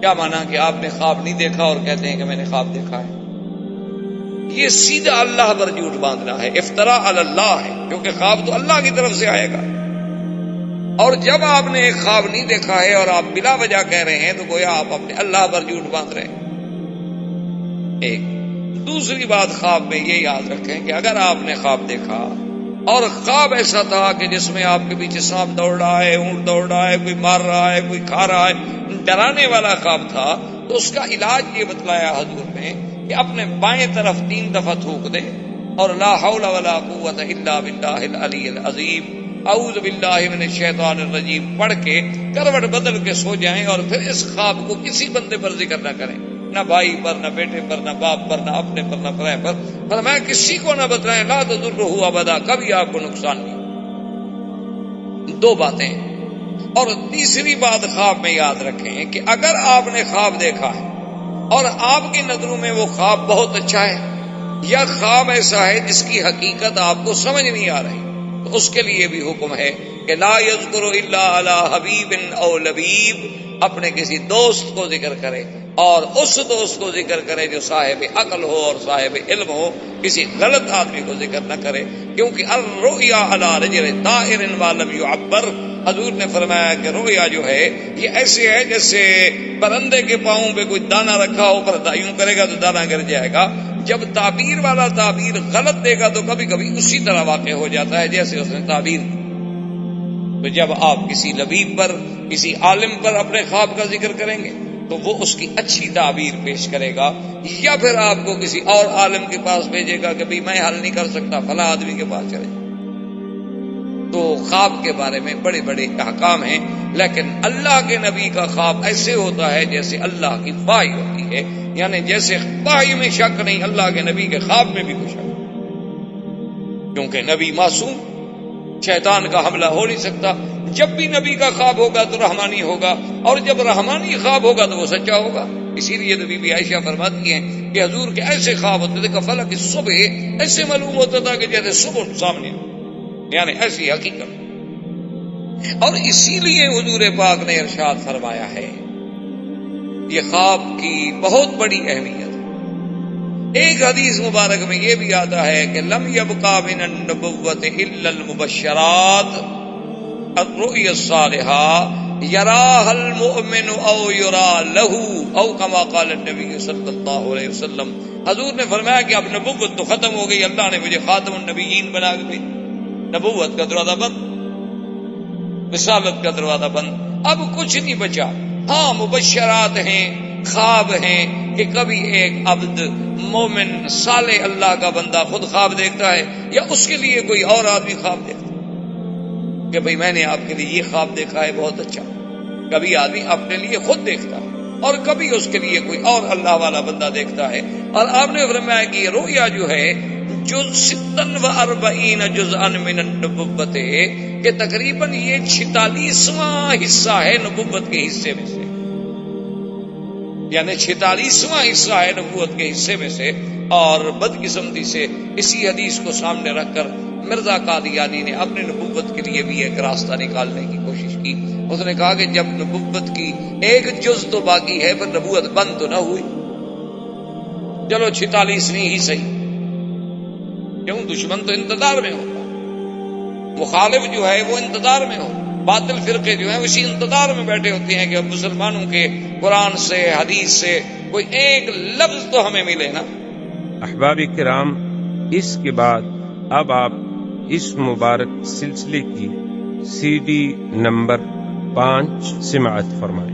کیا مانا کہ آپ نے خواب نہیں دیکھا اور کہتے ہیں کہ میں نے خواب دیکھا ہے؟ یہ سیدھا اللہ پر جھوٹ باندھنا ہے، افتراء علی اللہ ہے، کیونکہ خواب تو اللہ کی طرف سے آئے گا۔ اور جب آپ نے ایک خواب نہیں دیکھا ہے اور آپ بلا وجہ کہہ رہے ہیں تو گویا آپ اپنے اللہ پر جھوٹ باندھ رہے ہیں۔ ایک دوسری بات خواب میں یہ یاد رکھیں کہ اگر آپ نے خواب دیکھا اور خواب ایسا تھا کہ جس میں آپ کے پیچھے سانپ دوڑ رہا ہے، اونٹ دوڑ رہا ہے، کوئی مار رہا ہے، کوئی کھا رہا ہے، ڈرانے والا خواب تھا، تو اس کا علاج یہ بتلایا حضور نے کہ اپنے بائیں طرف 3 دفعہ تھوک دیں اور لا حول ولا قوت الا باللہ العلی العظیم اعوذ باللہ من الشیطان الرجیم پڑھ کے کروٹ بدل کے سو جائیں، اور پھر اس خواب کو کسی بندے پر ذکر نہ کریں، نہ بھائی پر، نہ بیٹے پر، نہ باپ پر، نہ اپنے پر، نہ پرائے پر، فرمایا کسی کو نہ بتلائیں، لا تضرہ ابدا، کبھی آپ کو نقصان نہیں۔ 2 باتیں۔ اور تیسری بات خواب میں یاد رکھیں کہ اگر آپ نے خواب دیکھا ہے اور آپ کی نظروں میں وہ خواب بہت اچھا ہے، یا خواب ایسا ہے جس کی حقیقت آپ کو سمجھ نہیں آ رہی، تو اس کے لیے بھی حکم ہے کہ لا یذکر الا علی حبیب او لبیب، اپنے کسی دوست کو ذکر کرے اور اس دوست کو ذکر کرے جو صاحب عقل ہو اور صاحب علم ہو، کسی غلط آدمی کو ذکر نہ کرے، کیونکہ الرؤیا علی رجل طائر ما لم يعبر، حضور نے فرمایا کہ رؤیا جو ہے یہ ایسے ہے جیسے پرندے کے پاؤں پہ کوئی دانا رکھا ہو، پر یوں کرے گا تو دانا گر جائے گا۔ جب تعبیر والا تعبیر غلط دے گا تو کبھی کبھی اسی طرح واقع ہو جاتا ہے جیسے اس نے تعبیر کی۔ تو جب آپ کسی لبیب پر، کسی عالم پر اپنے خواب کا ذکر کریں گے تو وہ اس کی اچھی تعبیر پیش کرے گا، یا پھر آپ کو کسی اور عالم کے پاس بھیجے گا کہ بھئی میں حل نہیں کر سکتا، فلاں آدمی کے پاس چلے۔ تو خواب کے بارے میں بڑے بڑے احکام ہیں، لیکن اللہ کے نبی کا خواب ایسے ہوتا ہے جیسے اللہ کی وحی ہوتی ہے، یعنی جیسے وحی میں شک نہیں، اللہ کے نبی کے خواب میں بھی کچھ ہے، کیونکہ نبی معصوم، شیطان کا حملہ ہو نہیں سکتا۔ جب بھی نبی کا خواب ہوگا تو رحمانی ہوگا، اور جب رحمانی خواب ہوگا تو وہ سچا ہوگا۔ اسی لیے تو بی بی عائشہ فرماتی ہیں کہ حضور کے ایسے خواب ہوتے تھے کہ فلک صبح ایسے معلوم ہوتا تھا کہ جیسے صبح سامنے، یعنی ایسی حقیقت۔ اور اسی لیے حضور پاک نے ارشاد فرمایا ہے، یہ خواب کی بہت بڑی اہمیت۔ ایک حدیث مبارک میں یہ بھی آتا ہے کہ لم یبقى من النبوۃ الا المبشرات الرؤیا الصالحہ یراها المؤمن او یرا له او کما قال النبی صلی اللہ علیہ وسلم۔ حضور نے فرمایا کہ اب نبوت تو ختم ہو گئی، اللہ نے مجھے خاتم النبیین بنا کے دی، نبوت کا دروازہ بند، رسالت کا دروازہ بند، اب کچھ نہیں بچا۔ ہاں مبشرات ہیں، خواب ہیں کہ کبھی ایک عبد مومن صالح اللہ کا بندہ خود خواب دیکھتا ہے، یا اس کے لیے کوئی اور آدمی خواب دیکھتا ہے کہ بھئی میں نے آپ کے لیے یہ خواب دیکھا ہے بہت اچھا۔ کبھی آدمی اپنے لیے خود دیکھتا ہے اور کبھی اس کے لیے کوئی اور اللہ والا بندہ دیکھتا ہے۔ اور آپ نے فرمایا کہ یہ رؤیا جو ہے جز 46 جزءا من النبوت، کہ تقریباً یہ 46واں حصہ ہے نبوت کے حصے میں سے، یعنی 46واں حصہ ہے نبوت کے حصے میں سے۔ اور بدقسمتی سے اسی حدیث کو سامنے رکھ کر مرزا قادیانی نے اپنی نبوت کے لیے بھی ایک راستہ نکالنے کی کوشش کی۔ اس نے کہا کہ جب نبوت کی ایک جز تو باقی ہے، پر نبوت بند تو نہ ہوئی، چلو 46ویں ہی صحیح۔ کیوں؟ دشمن تو انتظار میں ہوتا، مخالف جو ہے وہ انتظار میں ہو، باطل فرقے جو ہیں اسی انتظار میں بیٹھے ہوتے ہیں کہ اب مسلمانوں کے قرآن سے حدیث سے کوئی ایک لفظ تو ہمیں ملے نا۔ احباب کرام، اس کے بعد اب آپ اس مبارک سلسلے کی CD نمبر 5 سماعت فرمائیں۔